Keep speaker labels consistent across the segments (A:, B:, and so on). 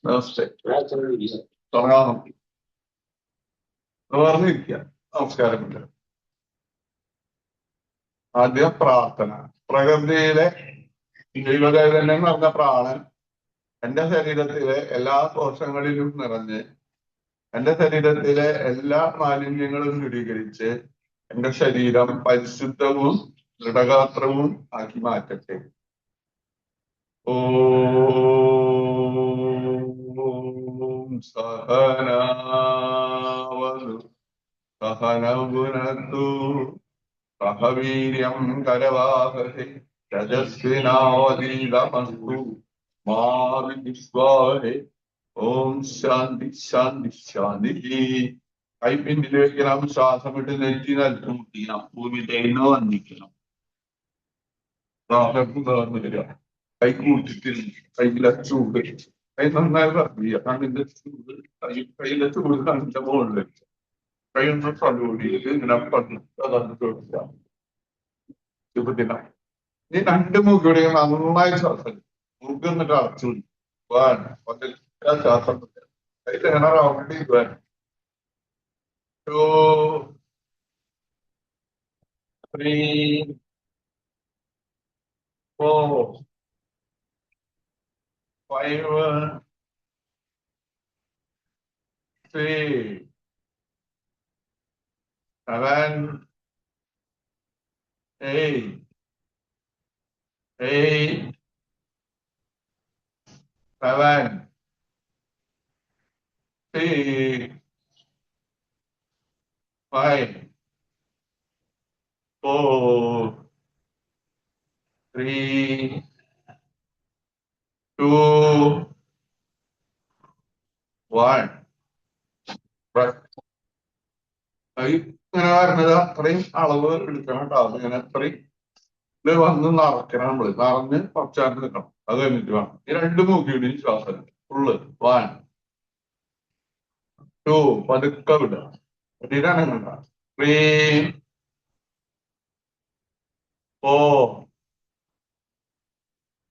A: നമസ്തേ. തുടങ്ങാം. പറഞ്ഞിരിക്കുക. നമസ്കാരമില്ല. ആദ്യം പ്രാർത്ഥന. പ്രകൃതിയിലെ ദൈവചൈതന്യം നിറഞ്ഞ പ്രാണൻ എന്റെ ശരീരത്തിലെ എല്ലാ കോശങ്ങളിലും നിറഞ്ഞ് എന്റെ ശരീരത്തിലെ എല്ലാ മാലിന്യങ്ങളും ദൂരീകരിച്ച് എന്റെ ശരീരം പരിശുദ്ധവും ദൃഢഗാത്രവും ആക്കി മാറ്റട്ടെ. ഓം സഹനാവതു സഹനൗനതു സഹവീര്യം കരവാവഹൈ തേജസ്വിനാവതീതമസ്തു മാ വിദ്വിഷാവഹൈ. ഓം ശാന്തി ശാന്തി ശാന്തി. കൈ പിന്നിൽ വെക്കണം. ശ്വാസം വിട്ട് നെറ്റി നിലത്ത് മുട്ടിക്കണം. ഭൂമി തേനോ വന്നിക്കണം. വരിക. കൈ കൂട്ടിട്ടില്ല. കയ്യിലെ ചൂട് കൈ നന്നായി പറഞ്ഞ കണ്ണിന്റെ ചൂട് കയ്യിലെ ചൂട് കണ്ണിന്റെ മുകളിൽ വെച്ചു. കൈ ഒന്ന് തലോടിയിട്ട് ഇങ്ങനെ പതിനൊന്ന് ചോദിക്കാം. ഈ രണ്ട് മൂക്കിയുടെ നന്നായി ശ്വാസം മൂക്ക് എന്നിട്ട് അടച്ചു ശ്വാസം കയ്യിലെങ്ങനെ റൗണ്ട് ചെയ്ത് 2, 3, 4, 5, 6, 7, 8, 7, 6, 5, 4, 3, 2, 1. ഇങ്ങനെ വരുന്നത് അത്രയും അളവ് എടുക്കണം കേട്ടോ. ഇങ്ങനെ അത്രയും ഇത് വന്ന് നിറയ്ക്കണം. നമ്മള് നിറഞ്ഞ് കുറച്ചാണ്ട് നിൽക്കണം. അത് കഴിഞ്ഞിട്ട് വേണം ഈ രണ്ട് മൂക്കിയുടെയും ശ്വാസം ഫുള്ള് 1, 2 പതുക്കെ വിടുക. ഇതാണ് 3, 4,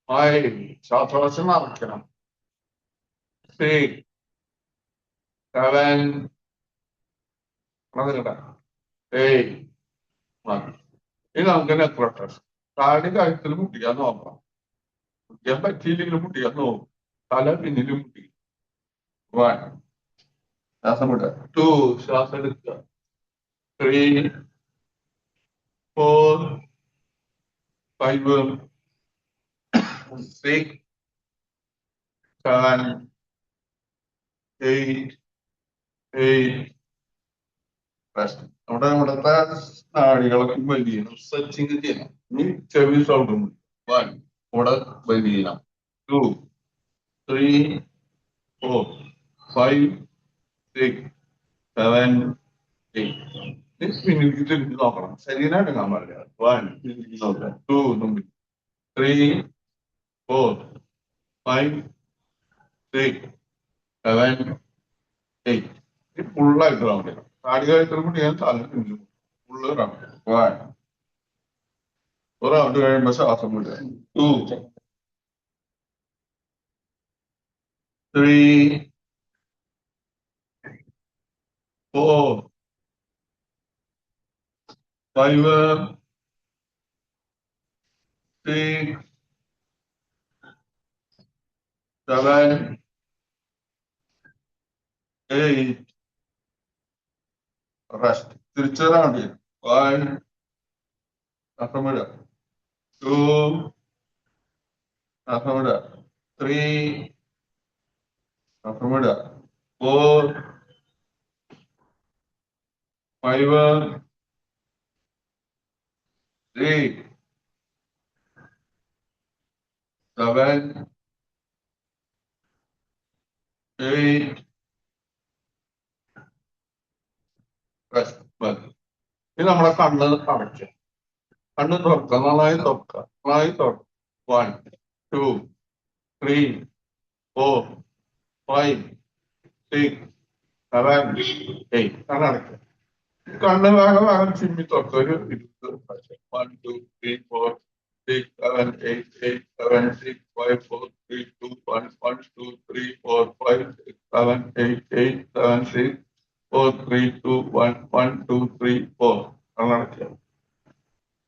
A: 5 ശ്വാസകോശം നിറയ്ക്കണം. 6, 7, 8, 1. ഇത് നമുക്ക് എത്ര താടി കഴുത്തിൽ മുട്ടിക്കാൻ നോക്കാം. മുട്ടിക്കാൻ പറ്റിയില്ലെങ്കിലും മുട്ടിക്കാൻ നോക്കും. തല പിന്നിലും മുട്ടി. 1 ശ്വാസം വിടുക. 2 ശ്വാസം എടുക്കുക. 3, 4, 5, 6, 7, 8. നമ്മുടെ ഇവിടുത്തെ നാടികളൊക്കെ വലിയണം. സ്ട്രെച്ചിങ് ചെയ്യണം. ഇനി ചെവി സൗണ്ടും 1 ഇവിടെ വലിയണം. 2, 3, 4, 5, 6, 7, 8. മിനിറ്റ് തിരിഞ്ഞ് നോക്കണം. ശരീരം എടുക്കാൻ പാടില്ല. 1 നോക്കാം. 2 3, 4, 5, 6, 7, 8. ഫുള്ളായിട്ട് റൗണ്ട് ചെയ്യണം. താടികായിട്ട് ചെയ്യാൻ താല്പര്യം ഫുള്ള് റൗണ്ട് 1. ഒരു റൗണ്ട് കഴിയുമ്പോ ശ്വാസം വിടുക. 2, 3, 4, 5, 6, 7, 8. റെസ്റ്റ്. തിരിച്ച് റൗണ്ട് ചെയ്യും. 1 ശ്വാസം വിടുക. 2 ശ്വാസം വിടുക. 3 ശ്വാസം വിടുക. 4, 5, 6, 7, 8. റെസ്റ്റ്. ഇത് നമ്മളെ കണ്ണ് അടയ്ക്കുക. കണ്ണ് തുറക്കുക. നന്നായി തുറക്കുക. നന്നായി തുറക്കുക. 1, 2, 3, 4, 5, 6, 7, 8. കണ്ണ് അടയ്ക്കുക. കണ്ണ് വേഗം ചിമ്മി തുറക്കുക. ഒരു 20 പ്രാവശ്യം. 1, 2, 3, 4, 6, 7, 8, 8, 7, 6, 5, 4, 3, 2, 1, 1, 2, 3, 4, 5, 6, 7, 8, 8, 7, 6, 4, 3, 2, 1, 1, 2, 3, 4. കണ്ണടക്കുക.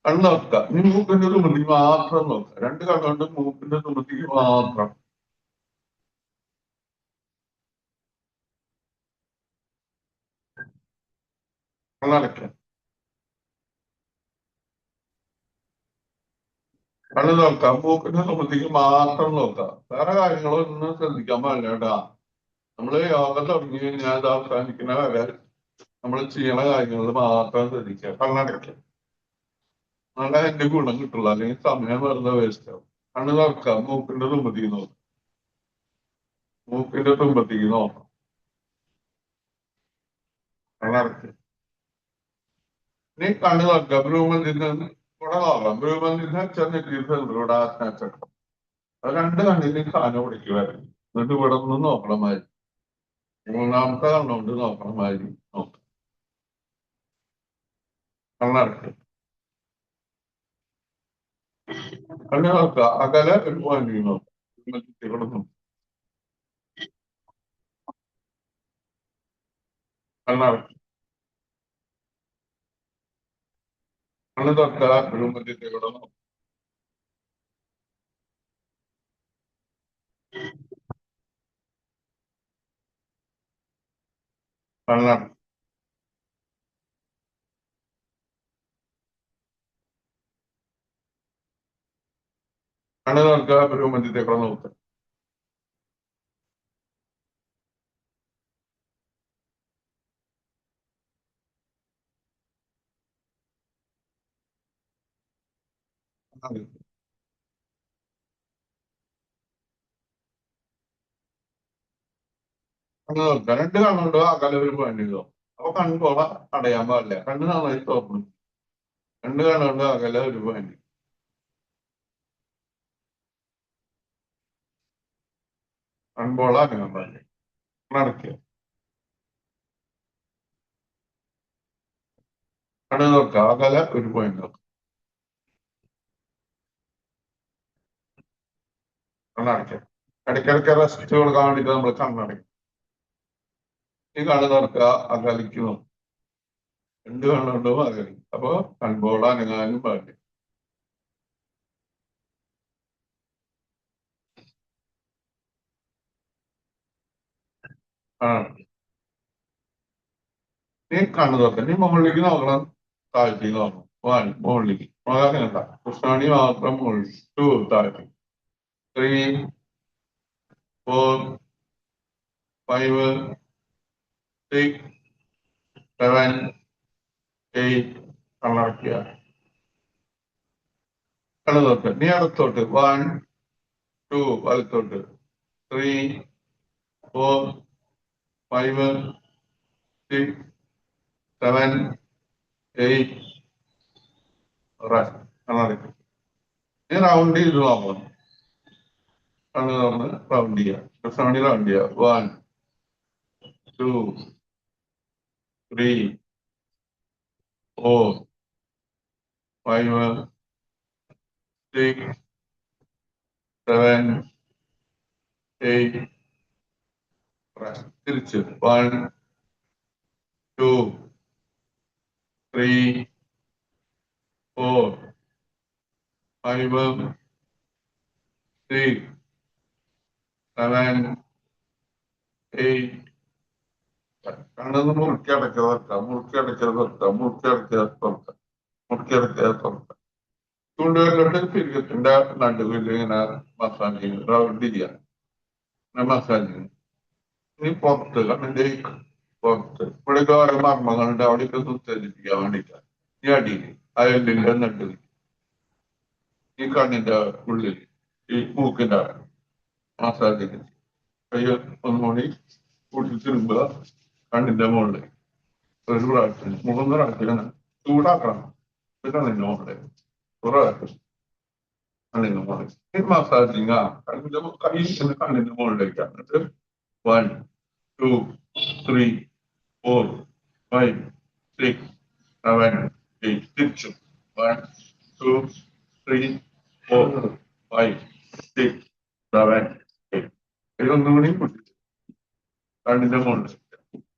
A: കണ്ണ് നോക്കുക. ഇനി മൂക്കിന്റെ തുമ്പത്തേക്ക് മാത്രം നോക്കുക. രണ്ട് കണ്ണുകൊണ്ട് മൂക്കിന്റെ തുമ്പത്തേക്ക് മാത്രം. കണ്ണടക്കുക. കണ്ണ് നോക്കാം. മൂക്കിന്റെ തുമ്പത്തേക്ക് മാത്രം നോക്കുക. വേറെ കാര്യങ്ങളൊന്നും ശ്രദ്ധിക്കാൻ പാടില്ല കേട്ടാ. നമ്മള് യോഗ തുടങ്ങി കഴിഞ്ഞാൽ അത് അവസാനിക്കുന്ന വരെ നമ്മൾ ചെയ്യണ കാര്യങ്ങളിൽ മാത്രം ശ്രദ്ധിക്കുക. കണ്ണടയ്ക്കുക. നല്ല അതിന്റെ ഗുണം കിട്ടുള്ളൂ. അല്ലെങ്കിൽ സമയം വെറുതെ വേസ്റ്റ് ആവും. കണ്ണ് തുറക്കുക. മൂക്കിന്റെ തുമ്പത്തേക്ക് നോക്കാം. മൂക്കിന്റെ തുമ്പത്തേക്ക് നോക്കാം. കണ്ണടയ്ക്കുക. ഇനി കണ്ണ് തുറക്കുക. ഭ്രൂമന്തിന്ന് ഇവിടെ നോക്കാം. ഭ്രൂമന്തിന്ന് ചെന്നിട്ട് ഇവിടെ ആത്മചക്രം. അത് രണ്ട് കണ്ണിന് സാധനം പിടിക്കുക വരെ. എന്നിട്ട് ഇവിടെ നിന്ന് നോക്കണം മാതിരി. മൂന്നാമത്തെ കണ്ണുകൊണ്ട് നോക്കണം മാതിരി നോക്കാം. കണ്ണടയ്ക്കുക. കണ്ണ് നോക്കുക. അകലെ ഒരു പോയിന്റ് നോക്കാം. ഇവിടെ നോക്കാം. കണ്ണടയ്ക്കുക. കണ്ണ് തുറക്കുക. ഭ്രൂമന്തിന്റെ ഇവിടെ നോക്കാം. കണ്ണടയ്ക്കുക. കണ്ണ് തുറക്കുക. ഭ്രൂമന്തിന്റെ ഇവിടെ നോക്കുക. കണ്ണ് തുറക്കുക. രണ്ട് കണ്ണുണ്ടോ അകലെ ഒരു പോയിന്റ് ചെയ്തോ. അപ്പൊ കൺപോള അടയാൻ പാടില്ല. കണ്ണ് നന്നായി തുറന്നു. രണ്ട് കണ്ണുണ്ടോ അകലെ ഒരു പോയിന്റ്. കൺപോള അനങ്ങാൻ പാടില്ല. നടക്കുക. കണ്ണ് തുറക്കുക. അകലെ ഒരു പോയിന്റ് നോക്കുക. കണ്ണടയ്ക്കുക. ഇടയ്ക്കിടയ്ക്ക് റെസ്റ്റ് കൊടുക്കാൻ വേണ്ടിട്ട് നമ്മൾ കണ്ണടയ്ക്കും. ഈ കണ്ണ് തുറക്കുക. അകലിക്ക് നോക്കും. രണ്ട് കണ്ണുണ്ടോ അകലി. അപ്പൊ കൺപോള അനങ്ങാനും പാടില്ല. ആ നീ കണ്ണു തുറക്കുക. നീ മുകളിലേക്ക് നോക്കണം. താഴ്ത്തേക്ക് നോക്കണം. മുകളിലേക്ക് നോക്കാനുണ്ട. കൃഷ്ണാണി മാത്രം മുകളിൽ. 2 താഴ്ത്തി. 3, 4, 5, 6, 7, 8. കണ്ണടക്കുക. കണ്ണു തുറക്കുക. നീ അടുത്തോട്ട്. 1, 2 വലത്തോട്ട്. 3, 4, 5, 6, 7, 8. കണ്ണടക്കുക. നീ റൗണ്ട് ചെയ്ത് നോക്കണം. കണ്ണ് തുറന്ന് റൗണ്ട് ചെയ്യുക. കൃഷ്ണമണി റൗണ്ട് ചെയ്യുക. 1, 2, 3, 4, 5, 6, 7, 8. തിരിച്ച്. 1, 2, 3, 4, 5, 6, 7, 8. കണ്ണൊന്ന് മുറുക്കി അടയ്ക്കാതെ വെക്കാം. മുറുക്കി അടയ്ക്കാതെ വെക്കാം. മുറുക്കി അടയ്ക്കാതെ തുറക്കാം. മുറുക്കി അടയ്ക്കാതെ തുറക്കാം. ചൂണ്ടുവിരലോട്ട് പിരികത്തിന്റെ നടുവിൽ ഇങ്ങനെ മസാജ് ചെയ്യും. റൗണ്ട് ചെയ്യാം. മസാജ് ചെയ്യും. ഇനി പുറത്ത് കണ്ണിന്റെ പുറത്ത് ഇവിടെയൊക്കെ ഓരോ മർമ്മങ്ങളുണ്ട്. അവിടെയൊക്കെ ഉത്തേജിപ്പിക്കാൻ വേണ്ടിയിട്ടാണ്. ഈ അടിയിൽ അയലിന്റെ നടുവിൽ ഈ കണ്ണിന്റെ ഉള്ളിൽ ഈ മൂക്കിന്റെ മസാജ് ചെയ്യും. കൈ ഒന്നുകൂടി കൂട്ടി തിരുമ്പുക. കണ്ണിന്റെ മുകളിൽ ഒരു പ്രാവശ്യം 3 പ്രാവശ്യം ചൂടാക്കണം. പിന്നെ കണ്ണിന്റെ മുകളിൽ ഒരു പ്രാവശ്യം കണ്ണിന്റെ മുകളിൽ ഈ മസാജിങ് കണ്ണിന്റെ കൈ കണ്ണിന്റെ മുകളിലേക്ക് എന്നിട്ട് 1, 2, 3, 4, 5, 6, 7, 8. തിരിച്ചു. 1, 2, 3, 4, 5, 6, 7, 8. ഇതൊന്നും കൂടി പിടിച്ചു കണ്ണിന്റെ മുകളിൽ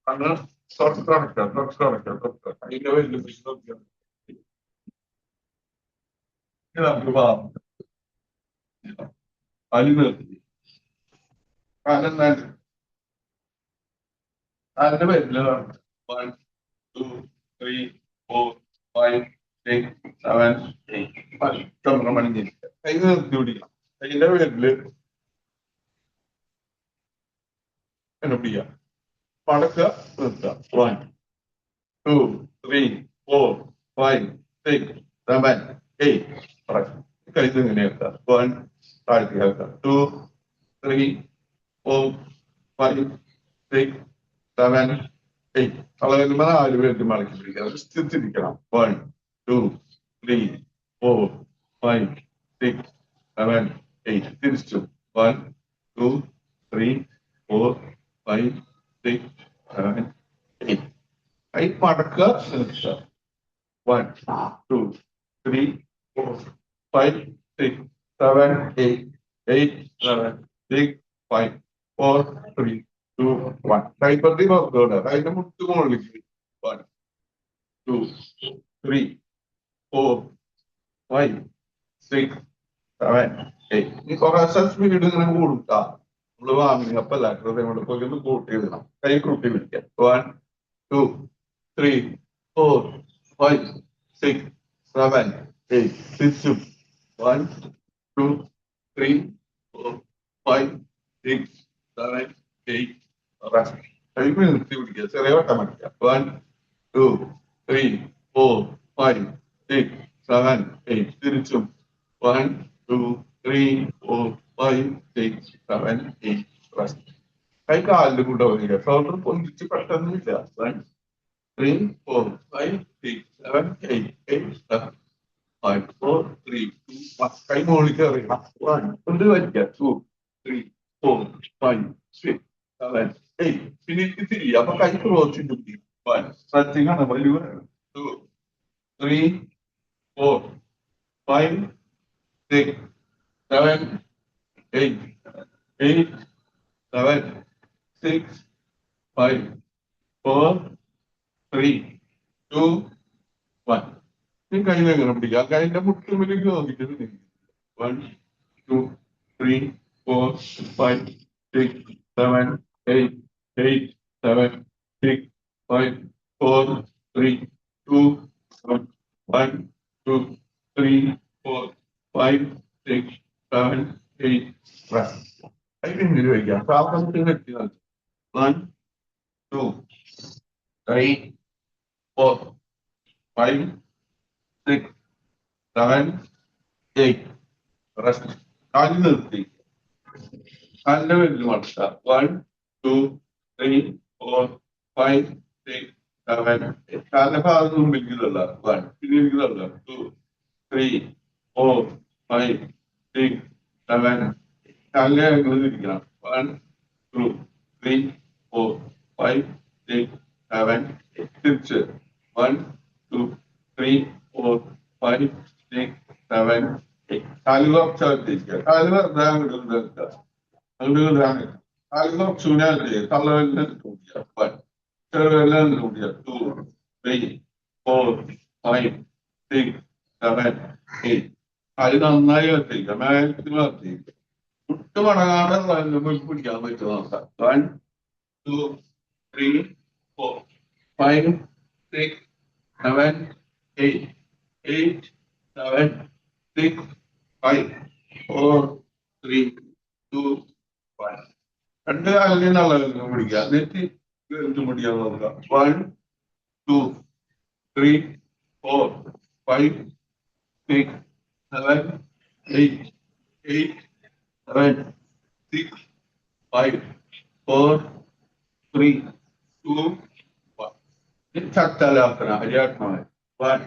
A: കണ്ണ് തുറക്കുക അതിന്റെ വലിയ പ്രശ്നം നമുക്ക് പാവം അതിൽ നിർത്തി കാരണം അതിന്റെ പേരില് 1, 2, 3, 4, 5, 6, 7, 8 ചന്ദ്രമണിഞ്ഞിരിക്കുക കൈ നിർത്തി പിടിക്കണം കൈന്റെ പേരില് എന്നെ പിടിക്കുക മടക്കുക നിർത്തുക 1, 2, 3, 4, 5, 6, 7, 8 കൈത് ഇങ്ങനെ വെക്കുക 1 താഴ്ത്തി വെക്കുക 2, 3, 4, 5, 6, 7, 8 കളയുമ്പോൾ 4 പേർക്ക് മടക്കി പിടിക്കുക സ്ഥിതിരിക്കണം 1, 2, 3, 4, 5, 6, 7, 8 തിരിച്ചു 1, 2, 3, 4, 5, 6, 7, 8 കൈ മടക്കുക നിർത്തുക 1, 2, 3, 4, 5, 6, 7, 8, 8, 7, 6, 5, 4, 3, 2, 1 കൈപ്പത്തി നോക്കുക അതിന്റെ മുട്ട് മുകളിലേക്ക് 1, 2, 3, 4, 5, 6, 7, 8 ഈ കുറേശ്ശെ സ്പീഡ് ഇങ്ങനെ കൊടുക്കുക നമ്മള് വാങ്ങിയപ്പല്ല ഹൃദയം കൊണ്ട് കൂട്ടി എഴുതണം കൈ കൂട്ടി വിളിക്കാം 1, 2, 3, 4, 5, 6, 7, 8 തിരിച്ചും 1, 2, 3, 4, 5, 6, 7, 8 കൈ നിർത്തി പിടിക്കുക ചെറിയ വട്ടം മടിക്കുക 1, 2, 3, 4, 5, 6, 7, 8 തിരിച്ചും 1, 2, 3, 4, 5, 6, 7, 8 കൈ കാലിൽ കൊണ്ടുപോകുക ഷോൾഡർ പൊന്തിച്ച് പെട്ടെന്നില്ല 1, 3, 4, 5, 6, 7, 8, 8, 7, 5, 4, 3, 2, 1 കൈ മുകളിലേക്ക് എറിയണം 1 കൊണ്ട് വലിക്കുക 2, 3, 4, 5, 6, 7, 8 പിന്നെ തിരിയുക അപ്പൊ കൈ ക്രോസ് ചെയ്ത് 1 സ്ട്രെച്ചിങ് ആണ് വലിയ 2, 3, 4, 5, 6, 7, 8, 8, 7, 6, 5, 4, 3, 2, 1 ഈ കൈ എങ്ങനെ പിടിക്കുക കൈന്റെ മുട്ടുമ്പിലേക്ക് നോക്കിയിട്ട് 1, 2, 3, 4, 5, 6, 7, 8, 8, 7, 6, 5, 4, 3, 2, 1, 1, 2, 3, 4, 5, 6, 7, 8 കൈ പിന്നിൽ വയ്ക്കുക ശ്വാസത്തിൽ വ്യക്തി 1, 2, 3, 4, 5, 6, 7, 8 റെസ്റ്റ് കാലിൽ നിർത്തി കാലിന്റെ പേരിൽ മടക്കുക 1, 2, 3, 4, 5, 6, 7, 8 കാലിന്റെ ഭാഗത്ത് മുമ്പിലേക്കുള്ള 1 പിന്നിലേക്കുള്ള 2, 3, 4, 5, 6, 7 കാലിലെ ഇരിക്കണം 1, 2, 3, 4, 5, 6, 7, 8 തിരിച്ച് 1, 2, 3, 4, 5, 6, 7, 8 കാലുകൾ ഉറച്ചിരിക്കുക കാല് വെറുതെ അങ്ങോട്ട് നിർത്തുക അങ്ങോട്ട് കാലുകൾ ചൂടാക്കി തള്ളവെല്ലാം കൂടിയ 1 ചെറുവെല്ലാം കൂടിയ 2, 3, 4, 5, 6, 7, 8 കാല് നന്നായി വർത്തിരിക്കുക മേലത്തിൽ വർത്തിരിക്കുക മുട്ട് മടങ്ങാതെ പിടിക്കാൻ പറ്റും നോക്കാം 1, 2, 3, 4, 5, 6, 7, 8, 8, 7, 6, 5, 4, 3, 2, 1 രണ്ട് കാലിൽ നല്ല പിടിക്കുക എന്നിട്ട് പിടിക്കാൻ നോക്കുക 1, 2, 3, 4, 5, 6, 7, 8, 8, 7, 6, 5, 4, 3, 2, 1 ചട്ടലാസന ഹരിയാട്ടമായി 1,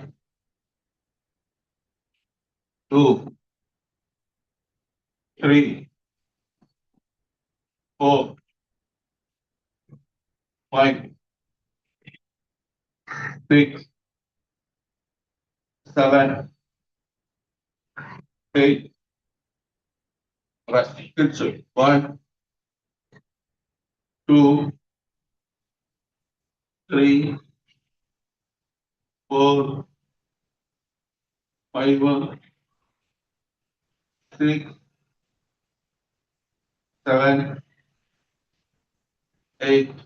A: 2, 3, 4, 5, 6, 7, 8. Rest. Good. So 1, 2, 3, 4, 5, 6, 7, 8.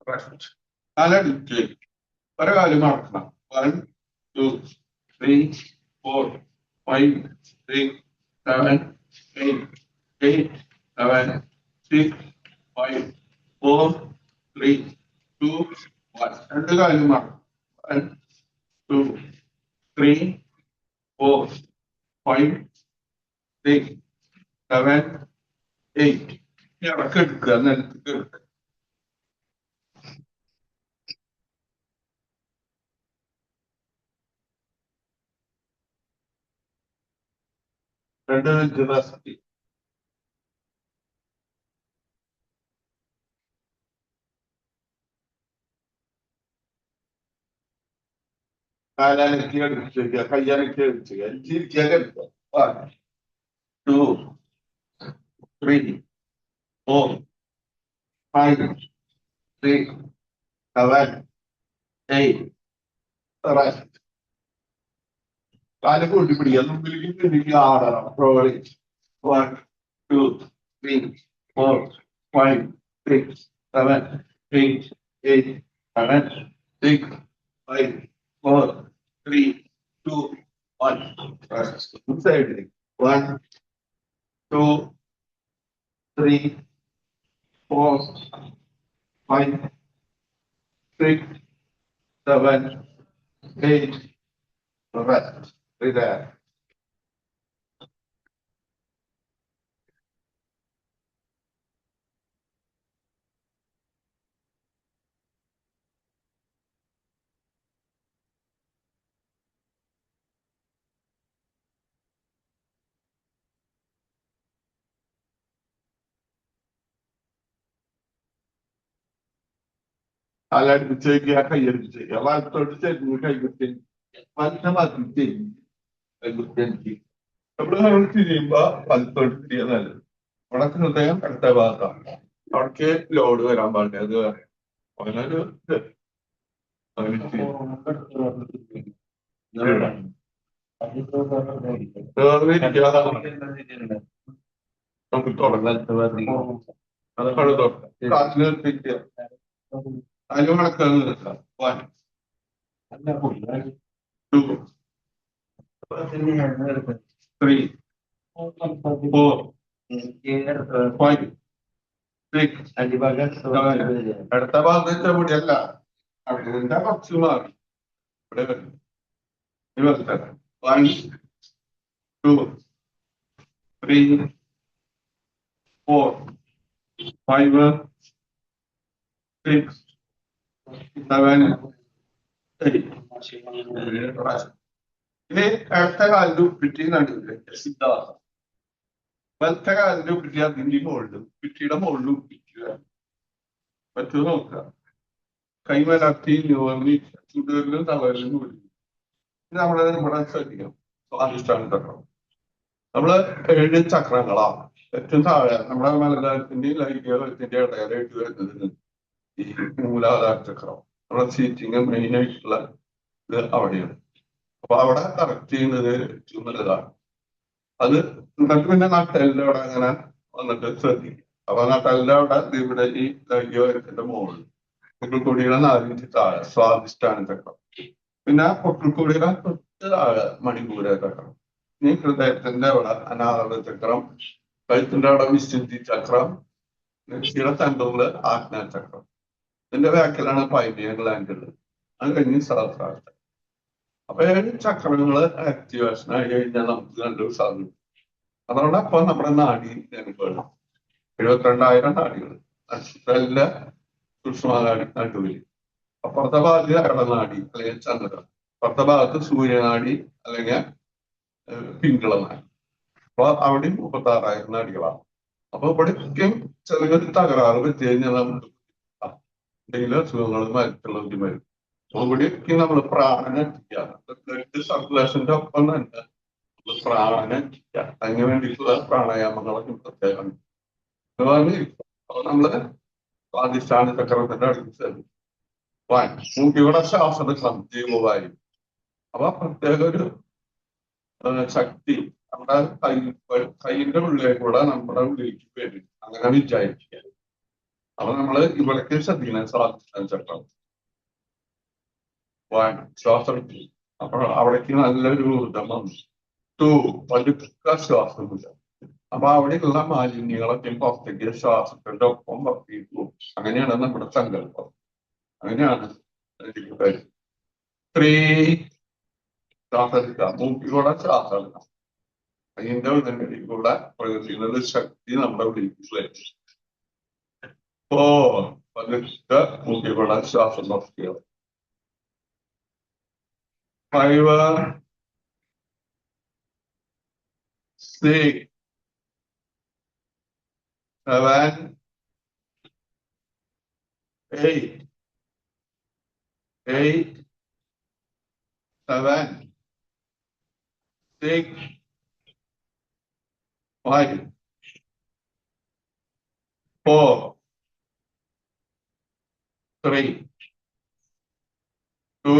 A: Rest. നാലടിച്ച് ഒരു കാര്യം മറക്കണം. 1, 2, 3, 4, 5, 6, 7, 8, 8, 7, 6, 5, 4, 3, 2, 1. രണ്ട് കാര്യം മറക്കണം. 1, 2, 3, 4, 5, 6, 7, 8. ഇറക്കെടുക്കുക, നിലത്തേക്ക് എടുക്കുക. രണ്ട് മിനിറ്റ് റെസ്റ്റ്. കാലനക്കി അടിച്ചു വയ്ക്കുക, കയ്യാനക്കി അടിച്ചു വയ്ക്കുക, ചിരിക്കാൻ എടുക്കുക. 1, 2, 3, 4, 5, 6, 7, 8. റെസ്റ്റ്. കാല് കൂട്ടി പിടിക്കുക, മുമ്പിലേക്ക് ആടണം. 1, 2, 3, 4, 5, 6, 7, 8, 8, 7, 6, 5, 4, 3, 2, 1. Rest. Side. 1, 2, 3, 4, 5, 6, 7, 8. Rest. Relax. കാലടിപ്പിച്ച് വയ്ക്കുക, കൈയടിപ്പിച്ച് വയ്ക്കുക. വലത്തോട്ട് ചെരിഞ്ഞ് കൈകുത്തി വലത്തെ ഭാഗത്ത് ചെരിഞ്ഞ് കൈകുത്തി. നമ്മള് തിരിയുമ്പോ വലത്തോട്ട് തിരിയാൻ നല്ലത്. അവിടെ ഹൃദയം അടുത്ത ഭാഗത്താണ്. അവിടേക്ക് ലോഡ് വരാൻ പാടില്ല. അത് വേറെ അങ്ങനൊരു ഇത്. നമുക്ക് തുടങ്ങാം. അതിന് കണക്കാന്ന് വെച്ചാൽ 1, 2, 3, 4, 5, 6. അടുത്ത ഭാഗത്ത് ഇവിടെയല്ല, അവിടെ കുറച്ച് മാറി ഇവിടെ വരും. 1, 2, 3, 4, 5, 6, 7, 8. ഇനി അടുത്ത കാലിന്റെ ഉപ്പിറ്റി നടുവില് സിദ്ധാന്തം. വലത്തെ കാലിന്റെ ഉപ്പിറ്റി അതിന്റെ മുകളിലും പിറ്റിയുടെ മുകളിലും ഉപ്പിക്കുക. പറ്റുമോ നോക്കുക. കൈമലർത്തി ചുടുകളിലും തവറിലും വിളിക്കും. ഇത് നമ്മുടെ ശ്രദ്ധിക്കണം. സ്വാധിഷ്ഠാന ചക്രം. നമ്മള് 7 ചക്രങ്ങളാണ്. ഏറ്റവും താഴെ നമ്മുടെ മലയാളത്തിന്റെയും ലൈംഗികത്തിന്റെ ഇടയിലായിട്ട് വരുന്നത് ഈ മൂലാധാര ചക്രം. നമ്മുടെ സീറ്റിങ് മെയിൻ ആയിട്ടുള്ള ഇത് അവിടെയാണ്. അപ്പൊ അവിടെ കറക്റ്റ് ചെയ്യുന്നത് ഏറ്റവും നല്ലതാണ്. അത് എന്നിട്ട് പിന്നെ നട്ടലിന്റെ അവിടെ അങ്ങനെ വന്നിട്ട് ശ്രദ്ധിക്കും. അപ്പൊ നട്ടലിന്റെ അവിടെ ഇവിടെ ഈ ലൈംഗികത്തിന്റെ മുകളിൽ പൊക്കിൾക്കൊടിയുടെ 4 ഇഞ്ച് താഴെ സ്വാധിഷ്ഠാന ചക്രം. പിന്നെ പൊക്കിൾക്കൊടിയുടെ തൊട്ട് താഴെ മണിപൂര ചക്രം. ഇനി ഹൃദയത്തിന്റെ അവിടെ അനാഹത ചക്രം, കഴുത്തിന്റെ അവിടെ വിശുദ്ധി ചക്രം, നെറ്റിയുടെ സെന്ററില് ആജ്ഞാ ചക്രം. ഇതിന്റെ ബാക്കിലാണ് പൈനിയൽ ഗ്ലാൻഡ്. അത് കഴിഞ്ഞ് സഹസ്രാര. അപ്പൊ 7 ചക്രങ്ങള് ആക്ടിവേഷൻ ആയി കഴിഞ്ഞാൽ നമുക്ക് കണ്ടു സാധിക്കും. അതോടൊപ്പം നമ്മുടെ നാഡി ഞരമ്പുകൾ 72,000 നാഡികൾ നക്ഷത്രത്തിന്റെ സൂക്ഷ്മനാഡി നടുവിൽ. അപ്പുറത്തെ ഭാഗത്ത് അരടനാഡി അല്ലെങ്കിൽ ചന്ദ്രൻ, അപ്പുറത്തെ ഭാഗത്ത് സൂര്യനാഡി അല്ലെങ്കിൽ പിങ്കളനാഡി. അപ്പൊ അവിടെ 36,000 നാഡികളാണ്. അപ്പൊ ഇവിടേക്കും ചെറിയൊരു തകരാറ് പറ്റി കഴിഞ്ഞാൽ നമുക്ക് എന്തെങ്കിലും അസുഖങ്ങളും മറ്റുള്ളവർക്ക് വരും. അപ്പൊ ഇവിടെയൊക്കെ നമ്മൾ പ്രാണനെ എത്തിക്കാറ് ബ്ലഡ് സർക്കുലേഷന്റെ ഒപ്പം തന്നെ പ്രാണൻ അതിന് വേണ്ടിയിട്ടുള്ള പ്രാണായാമങ്ങളൊക്കെ പ്രത്യേകം അപ്പൊ നമ്മള് സ്വാധിഷ്ഠാന ചക്രത്തിന്റെ അടുത്ത് മൂക്കിയുടെ ശ്വാസം ജീവവായു. അപ്പൊ പ്രത്യേക ഒരു ശക്തി നമ്മുടെ കൈയിന്റെ ഉള്ളിലേക്ക് കൂടെ നമ്മുടെ ഉള്ളിലേക്ക് വരും. അങ്ങനെ വിചാരിക്കുക. അപ്പൊ നമ്മള് ഇവിടേക്ക് ശ്രദ്ധിക്കണം. സ്വാധിഷ്ഠാന ചക്രം ശ്വാസം. അപ്പൊ അവിടേക്ക് നല്ലൊരു ഊർജം വന്നു. പതുക്കെ ശ്വാസം വിടുക. അപ്പൊ അവിടെയുള്ള മാലിന്യങ്ങളൊക്കെ പുറത്തേക്ക് ശ്വാസത്തിന്റെ ഒപ്പം വർത്തിയിട്ടു. അങ്ങനെയാണ് നമ്മുടെ സങ്കല്പം. അങ്ങനെയാണ് ശ്വാസം എടുക്കുക. മൂക്കിലൂടെ ശ്വാസം എടുക്കാം. അതിന്റെ ഉള്ളിലൂടെ പ്രകൃതിയുടെ ശക്തി നമ്മുടെ ഉള്ളിലേക്ക് വരും. പതുക്കെ മൂക്കിലൂടെ ശ്വാസം നിർത്തുക. 5, 6, 7, 8, 7, 6, 5, 4, 3, 2,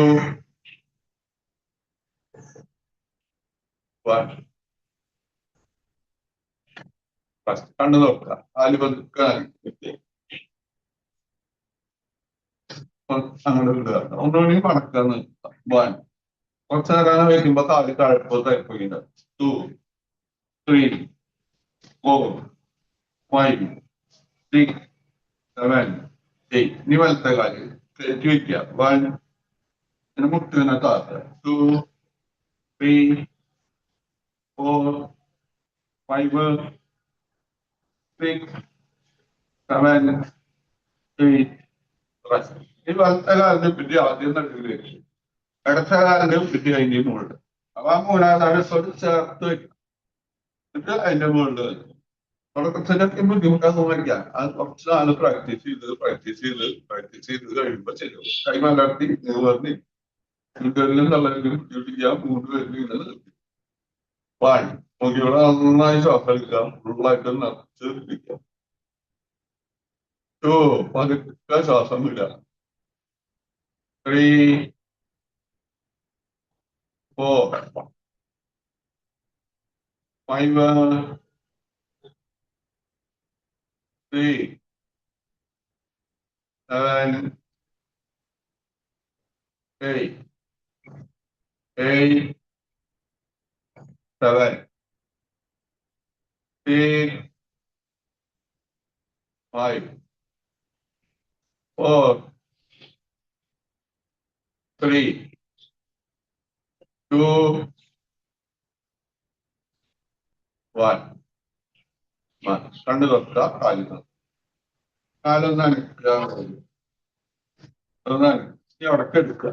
A: 1. ഫസ്റ്റ് കണ്ണു നോക്കുക. കാല് പതുക്കെ അങ്ങനെ വിടുക. ഒന്നുകൂടി മടക്കാന്ന്. 1. കുറച്ച് നേരം വയ്ക്കുമ്പോ കാല് തഴപ്പില്ല. 2, 3, 4, 5, 6, 7, 8. ഇനി വലത്തെ കാല് കയറ്റി വയ്ക്കുക. 1. പിന്നെ മുട്ടുവിനെ താത്തുക. 2, 3, 4, 5, 6, 7, 8. ഈ വലത്തെ കാലിന്റെ പിറ്റി ആദ്യം നടുവിലേക്ക്, ഇടത്ത കാലിന്റെ പിറ്റി അതിന്റെ മുകളിൽ. അപ്പൊ ആ മൂലാധാര ചേർത്ത് വെക്കണം. എന്നിട്ട് അതിന്റെ മുകളിൽ വെക്കും. തുടക്കത്തിലൊക്കെ ബുദ്ധിമുട്ടാന്ന് വയ്ക്കാം. അത് കുറച്ച് നാള് പ്രാക്ടീസ് ചെയ്ത് കഴിയുമ്പോ ശരി. കൈ മലർത്തി നിവർത്തി വീട്ടുകളിലും തള്ളലും കുട്ടിയോട്ടിക്കാം. 3 പേരിലും ഇങ്ങനെ നിർത്തി. നോക്കിയോടെ നന്നായി ശ്വാസം എടുക്കാം. ഫുള്ളായിട്ട് നിറച്ച് ഇരിക്കാം. പതുക്കെ ശ്വാസം വിടുക. 3, 4, 5, 6, 7, 8, 7, 6, 5, 4, 3, 2, 1. കണ്ണു തൊട്ട കാലൊന്നാണ് അടക്കം എടുക്കുക.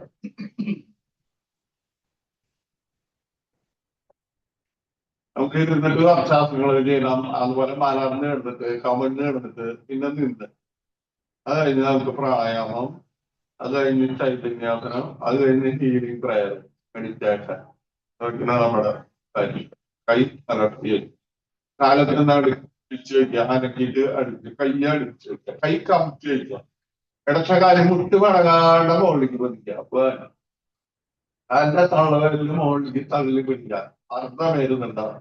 A: നമുക്ക് ഇരുന്നിട്ട് അഭ്യാസങ്ങൾ ചെയ്യണം. അതുപോലെ മലർന്ന് എടുത്തിട്ട് കമഴ്ന്ന് എടുത്തിട്ട് പിന്നെ നിന്ന്, അത് കഴിഞ്ഞ് നമുക്ക് പ്രാണായാമം, അത് കഴിഞ്ഞ് ചൈതന്യാസനം, അത് കഴിഞ്ഞ് ഹീലിംഗ് പ്രയർ, മെഡിറ്റേഷൻ. നമ്മുടെ കൈ അലർത്തി കാലത്തിന് അടിച്ചു വയ്ക്കുക. അനക്കിയിട്ട് അടിച്ച് കൈ അടിച്ചു വയ്ക്കുക. കൈ കമിച്ച് വയ്ക്കുക. ഇടച്ച കാലം മുട്ട് മടങ്ങാണ്ട് മുകളിലേക്ക് പതിക്കുക. അപ്പൊ അതിന്റെ തള്ളവരിൽ മുകളിലേക്ക് തള്ളി പിടിക്കുക. അർത്ഥം വരുന്നുണ്ടാവും.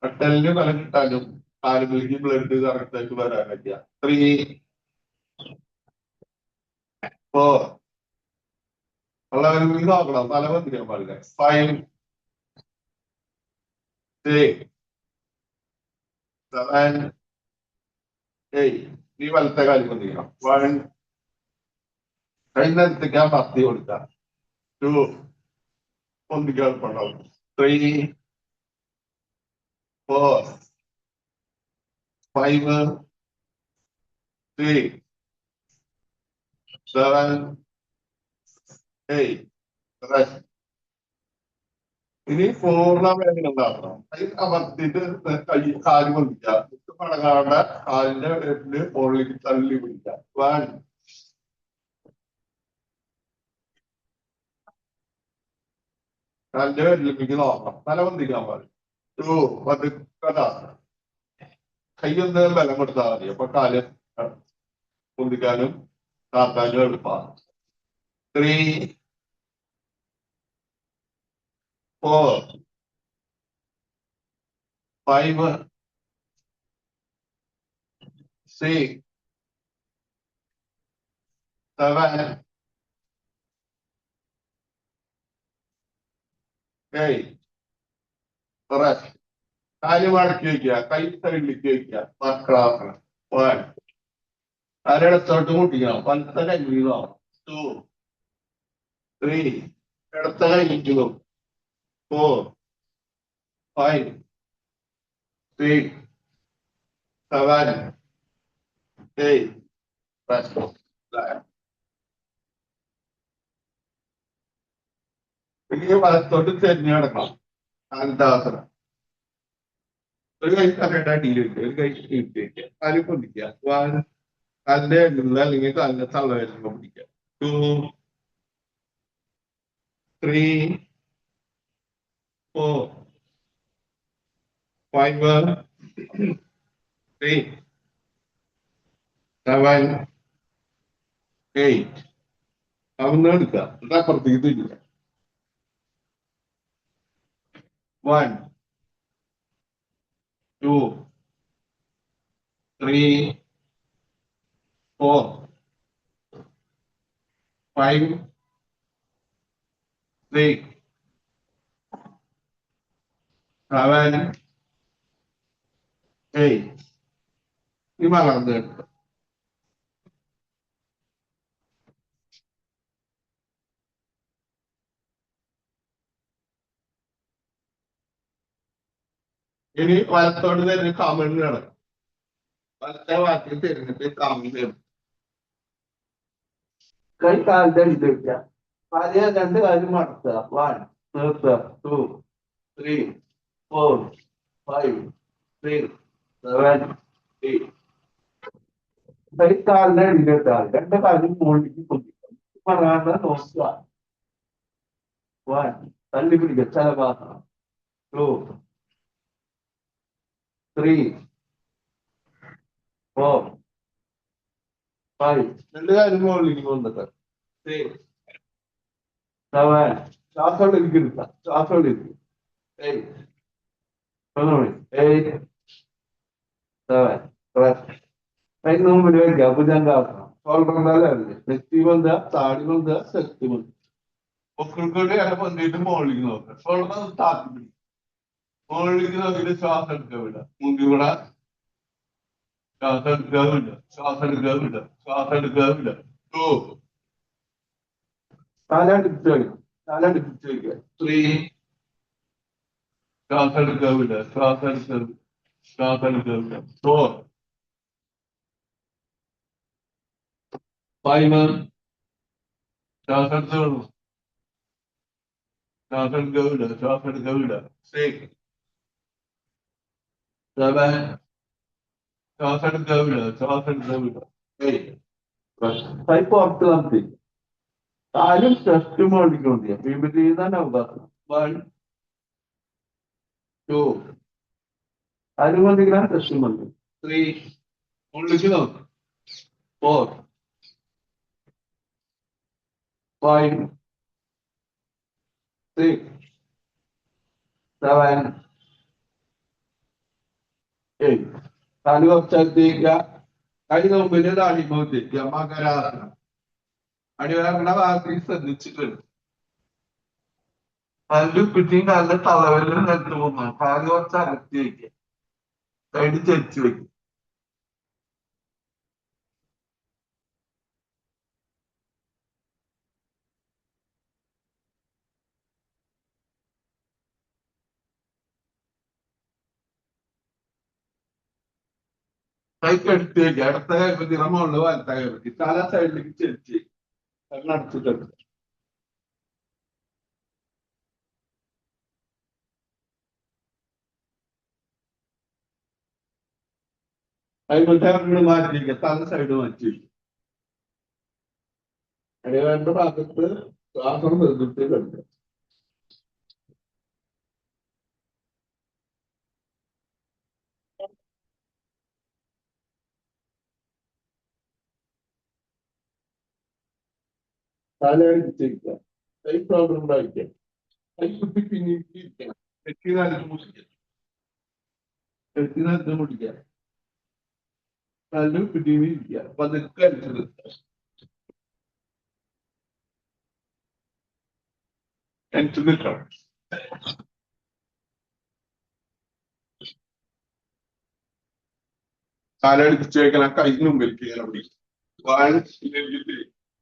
A: നട്ടലിന് ബലം കിട്ടാനും കാലുകളിലേക്ക് ബ്ലഡ് കറക്റ്റായിട്ട് വരാൻ പറ്റുക. 3, 4 ഉള്ളവരിലേക്ക് നോക്കണം. തല പതിക്കാൻ പാടില്ല. 5, 6, 7, 8. ഈ വലത്തെ കാര്യം പതിക്കണം. 1. കൈന്നെടുത്തേക്കാൻ 10 കൊടുക്കുക. 2. ഒന്നിക്ക് എളുപ്പമുണ്ടാവും. 3, 4, 5, 6, 7, 8. ഇനി പൂർണ്ണ വേദന ഉണ്ടാക്കണം. കൈ അമർത്തിയിട്ട് കാല് പൊന്തിക്കുക. മടങ്ങാണ്ട് കാലിന്റെ വേദന മുകളിലേക്ക് തള്ളി പിടിക്കുക. 1, 2, കാലിന്റെ വിരലിലേക്ക് നോക്കണം. തല പൊന്തിക്കാൻ പാടില്ല. ടു പതുക്കെ കയ്യൊന്ന് ബലം കൊടുത്താൽ മതി. അപ്പൊ കാല് പൊന്തിക്കാനും താത്താനും എളുപ്പമാണ്. 3, 4, 5, 6, 7, 8. റെസ്റ്റ്. കാല് മടക്കി വയ്ക്കുക, കൈ സൈഡിലേക്ക് വയ്ക്കുക. മക്കളാക്കണം. 1. അരയിടത്തോട്ട് മുട്ടിക്കണം. വലത്തെ കൈയിലോ. 2, 3. ഇടത്ത കൈയിലോ. 4, 5, 6, 7, 8. റെസ്റ്റ്. ഇനി വലത്തോട്ട് തിരിഞ്ഞു കിടക്കണം. അനന്താസനം. ഒരു കൈ തലയുടെ അടിയിൽ വയ്ക്കുക, ഒരു കൈ ഇട്ട് വയ്ക്കുക. കാല് പൊന്തിക്കുക. കാലിന്റെ എണ്ണ അല്ലെങ്കിൽ കാലിന്റെ തള്ളവേദന പിടിക്കുക. 2, 3, 4, 5, 6, 7, 8. അവിടുന്ന് എടുക്കുക. എന്നിട്ട് അപ്പുറത്തേക്ക് തിരിക്കുക. 1, 2, 3, 4, 5, 6, 7, 8. ഈ മലർന്ന് എടുക്കുക. ഇനി വലത്തോട് തന്നെ കമഴ്ന്ന് കിടക്കും. വലത്തെ വാക്കിൽ തിരിഞ്ഞിട്ട് കമഴ്ന്ന് കൈ കാലിന്റെ അടിയിൽ വെക്കുക. ആദ്യം 2 കാലും മടക്കുക. 1, നിർത്തുക. 2, 3, 4, 5, 6, 7, 8. കൈ കാലിന്റെ അടിയിൽ വെക്കുക. 2 കാലും മുകളിലേക്ക് പൊന്തിക്കുക. പറയാതെ നോക്കുക. 1, തള്ളി പിടിക്കുക. ചില ഭാഗം. 2, 3, 4, 5. 2 കാലും മുകളിലേക്ക് കൊണ്ടുവെക്കുക. 6, 7. ശ്വാസം എടുക്കുക. ശ്വാസം എടുക്കുക. 8. 8, 7. അതിന് മുമ്പിൽ വയ്ക്കുക. ഭുജംഗാസനം. ഷോൾഡർ മേലല്ലേ. നെറ്റി ബന്ധ, താടി ബന്ധ, ശക്തി ബന്ധ. ഒക്കിൾക്കൂടെ ഇട പൊന്തിയിട്ട് മുകളിലേക്ക് നോക്കുക. ഷോൾഡർ താത്തി പിടിക്കും. മുകളിലേക്ക് നോക്കിയിട്ട് ശ്വാസം എടുക്കുക വിടുക. മുന്തി കൂടെ ശ്വാസം എടുക്കുക വിടുക. ശ്വാസം എടുക്കുക വിടുക. ശ്വാസം എടുക്കുക വിടുക. 2. തലടുപ്പിച്ച് വയ്ക്കും. തലടുപ്പിച്ച് വയ്ക്കുക. 3. ശ്വാസം എടുക്കുക വിടുക. ശ്വാസം എടുക്കുക വിടുക. ശ്വാസം എടുക്കുക വിടുക. 4, 5. ശ്വാസം എടുത്ത് വിടുക. ശ്വാസം എടുക്കുക വിടുക. ശ്വാസം എടുക്കുക വിടുക. 6, 7. ശ്വാസം എടുക്കുക വിടുക. ശ്വാസം എടുക്കുക വിടുക. 8. പുറത്ത് നടത്തി കാലും ചെസ്റ്റും ഓടിക്കൊണ്ട് വിപരീതം അവകാശം. 1, 2. കാലും കൊണ്ടിരിക്കണം. ചെസ്റ്റും കൊണ്ട്. 3. ഉള്ളിലേക്ക് നോക്ക്. 4, 5, 6, 7, 8. കാല് കുറച്ചെത്തിക്കുക. കൈ നോമ്പിന്റെ താടിമോത്തിരിക്കുക. മകരാസനം. അടിവരങ്ങളുടെ ഭാഗത്തേക്ക് ശ്രദ്ധിച്ചിട്ടുണ്ട്. കാലിന്റെ പിറ്റിയും കാലിന്റെ തലവലും നിലത്ത് പോകുന്നു. കാല് കുറച്ച് അകത്തി വയ്ക്കുക. സൈഡ് ചെരിച്ച് വയ്ക്കുക. കൈക്ക് എടുത്ത് വയ്ക്കുക. ഇടത്ത കൈപ്പത്തി മുകളിൽ വലത്ത കൈപ്പത്തി. തല സൈഡിലേക്ക് ചെരിച്ച് കണ്ണടച്ചിട്ടുണ്ട്. കൈപ്പത്തി മാറ്റിയിരിക്കുക. തല സൈഡ് മാറ്റിയിരിക്കുക. അടിവരന്റെ ഭാഗത്ത് ശ്വാസം വെറുതെ കിടക്കുക. കാലടിച്ചിരിക്കുക, കൈ പ്രോബ്ലം ഉണ്ടായിരിക്കുക, കൈ കുത്തി പിന്നിരിക്കണം, തെറ്റിനകത്ത് മുട്ടിക്കുക, തെറ്റിനകത്ത് മുട്ടിക്കുക, കാലിന് പിന്നിരിക്കുക, പതുക്കെ അടിച്ചത് എനിക്ക് നിൽക്കണം. കാലടിച്ച് വയ്ക്കണം, കൈ മുമ്പിലേക്ക് ഇങ്ങനെ പിടിക്കും. One,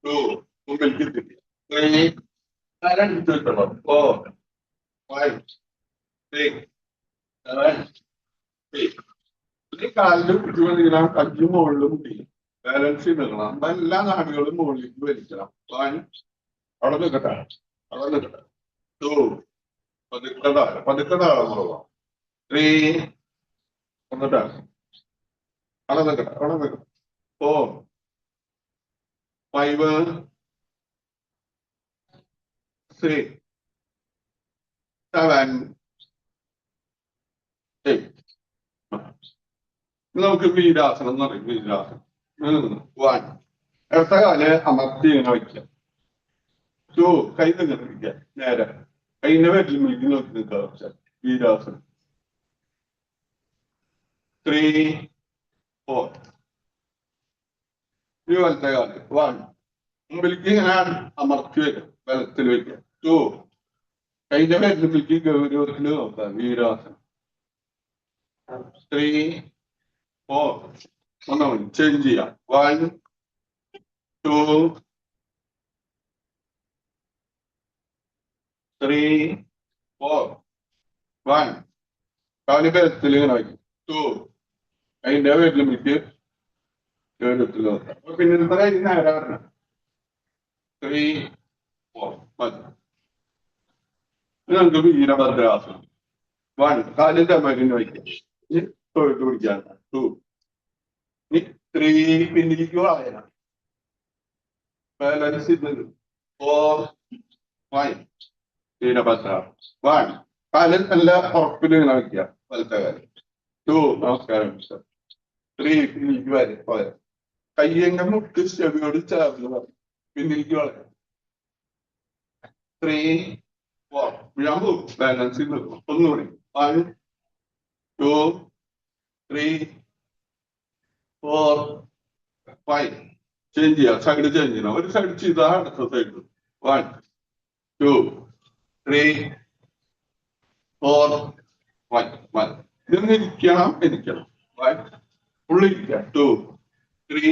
A: two, മുമ്പിലേക്ക് തിരിക്കുക. Three, കാലടിച്ച് വെക്കണം. 4, 5, 6, 7, 8. ഈ കാലിലും പിടിച്ചുകൊണ്ടിരിക്കണം, കല്ലും മുകളിലും മുട്ടിക്കും. ബാലൻസ് ചെയ്തിടണം. അപ്പൊ എല്ലാ നാടുകളും മുകളിലേക്ക് വലിക്കണം. 1, അവിടെ നിൽക്കട്ടെ, അവിടെ നിൽക്കട്ടെ. 2, പതുക്കെ താഴെ മുളകാം. 3, എന്നിട്ട് അവിടെ നിൽക്കട്ടെ, അവിടെ നിൽക്കട്ടെ. 4, 5, 6, 7, 8. നമുക്ക് വീരാസനം എന്ന് പറയും. വീരാസനം. 1, ഇടത്ത കാല് അമർത്തി ഇങ്ങനെ വയ്ക്കാം. 2, കൈ ഇങ്ങനെ പിടിക്കുക, നേരെ കൈന്റെ വീട്ടിൽ മുന്നിൽ നോക്കി നിൽക്കുക. വീരാസനം. 3, 4. ഈ വലത്തെ കാല് 1, മുമ്പിലേക്ക് ഇങ്ങനെ അമർത്തി വയ്ക്കാം, ബലത്തിൽ വയ്ക്കാം. 2, കൈന്റെ വീട്ടിലേക്ക് ഗൗരവത്തിൽ നോക്കാം. വീരാസനം. 3, 4. ഒന്നുകൂടി ചേഞ്ച് ചെയ്യാം. 1, 2, 3, 4. 1, കാല് ബലത്തിൽ ഇങ്ങനെ വയ്ക്കും. 2, അതിന്റെ വീട്ടിലേക്ക് ഗൗരവത്തിൽ നോക്കാം. അപ്പൊ പിന്നെ ഇത്ര നേരെ 3, 4. മതി. നമുക്ക് വീരഭദ്രാസനം. 1, കാലിന്റെ മരുന്ന് വയ്ക്കാം. തൊഴിൽ പിടിക്കാണ്. 2, 3, പിന്നിലേക്ക് വളയണം. ബാലൻസ് ചെയ്തത്. 4, 5. വീരഭദ്രാസനം. 1, കാലിൽ നല്ല ഉറപ്പിൽ ഇങ്ങനെ വയ്ക്കുക, വലത്തെ കാലം. 2, നമസ്കാരം. 3, പിന്നിലേക്ക് പോയാൽ കയ്യന്റെ മുട്ട് ചെവിയോട് ചേർന്ന് പിന്നിലേക്ക് വളരാം. 3, 4. ഞാൻ പോകും, ബാലൻസ് ചെയ്ത് ഒന്നുകൂടി. 1, 2, 3, 4, 5. ചേഞ്ച് ചെയ്യാം, സൈഡ് ചേഞ്ച് ചെയ്യണം. ഒരു സൈഡ് ചെയ്താ അടുത്ത സൈഡ്. 1, 2, 3, 4, 5. ഇതൊന്ന് ഇരിക്കണം. 1, ഉള്ളിരിക്കുക. 2, 3,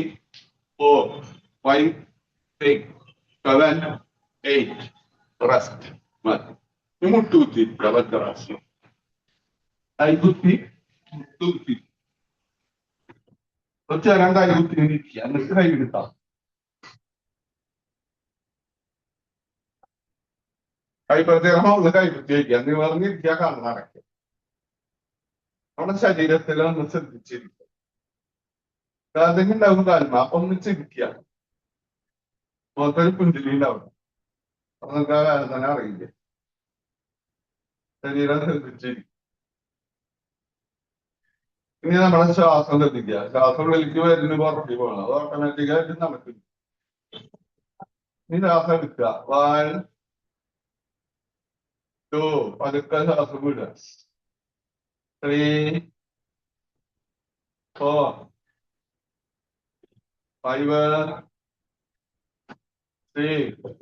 A: 4, 5, 6, 7, 8. റെസ്റ്റ്. മതി. മുട്ടുകുത്തി ഭദ്രാസനം. കൈകുത്തി മുട്ടുകുത്തി കുറച്ച് നേരം കൈകുത്തി ഇരിക്കുക, എന്നിട്ട് കൈ എടുക്കാം. കൈ പ്രത്യേകമാവുന്ന കൈകുത്തി വയ്ക്കുക. നിവർന്നിരിക്കുക, കണ്ണടയ്ക്കുക. നമ്മുടെ ശരീരത്തിൽ ഒന്ന് ശ്രദ്ധിച്ചിരിക്കുക. ഉണ്ടാവും കാൽമ ഒന്നിച്ചിരിക്കുക. മുഖത്തൊരു പുഞ്ചിരി ഉണ്ടാവും. അപ്പൊ നമുക്ക് ആ വേദന അറിയില്ല. ശരീരം ശ്രദ്ധിച്ചിരിക്കും. ഇനി നമ്മുടെ ശ്വാസം ശ്രദ്ധിക്കുക. ശ്വാസം ഉള്ളിലേക്ക് വരുന്ന പുറത്തേക്ക് പോകണം. അത് ഓട്ടോമാറ്റിക്കായിട്ട് നടക്കും. ഇനി ശ്വാസം എടുക്കുക. 1, 2. പതുക്കെ ശ്വാസം വിടുക. 3, 4, 5, 6,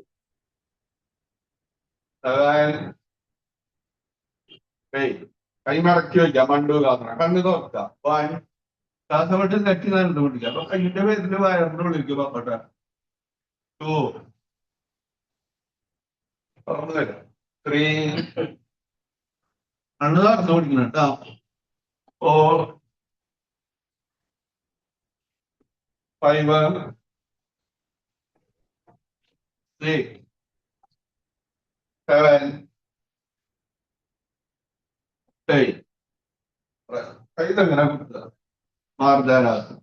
A: 7, 8. കൈ മടക്കി വയ്ക്കുക. മണ്ടു കാക്കണം. കണ്ണ് തുറക്കുക. 1, ശ്വാസം വിട്ട് തെറ്റി നടന്നു പിടിക്കുക. അപ്പൊ കൈന്റെ പേരിൽ വയറിന്റെ ഉള്ളിലേക്ക് പോകട്ടെ. 2, തുറന്നു തരാം. 3, കണ്ണ് തുറന്നു പിടിക്കണം കേട്ടോ. 4, 5, 6, 7, 8. കൈ തങ്ങനെ കുത്തുക. മാർജാനാസനം.